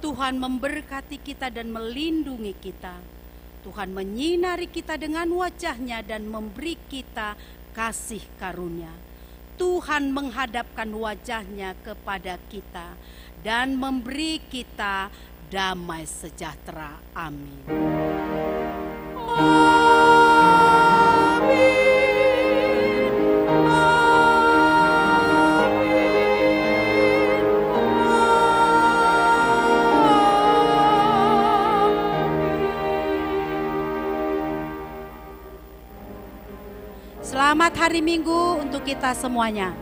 Tuhan memberkati kita dan melindungi kita. Tuhan menyinari kita dengan wajah-Nya dan memberi kita kasih karunia. Tuhan menghadapkan wajah-Nya kepada kita dan memberi kita damai sejahtera. Amin. Selamat hari Minggu untuk kita semuanya.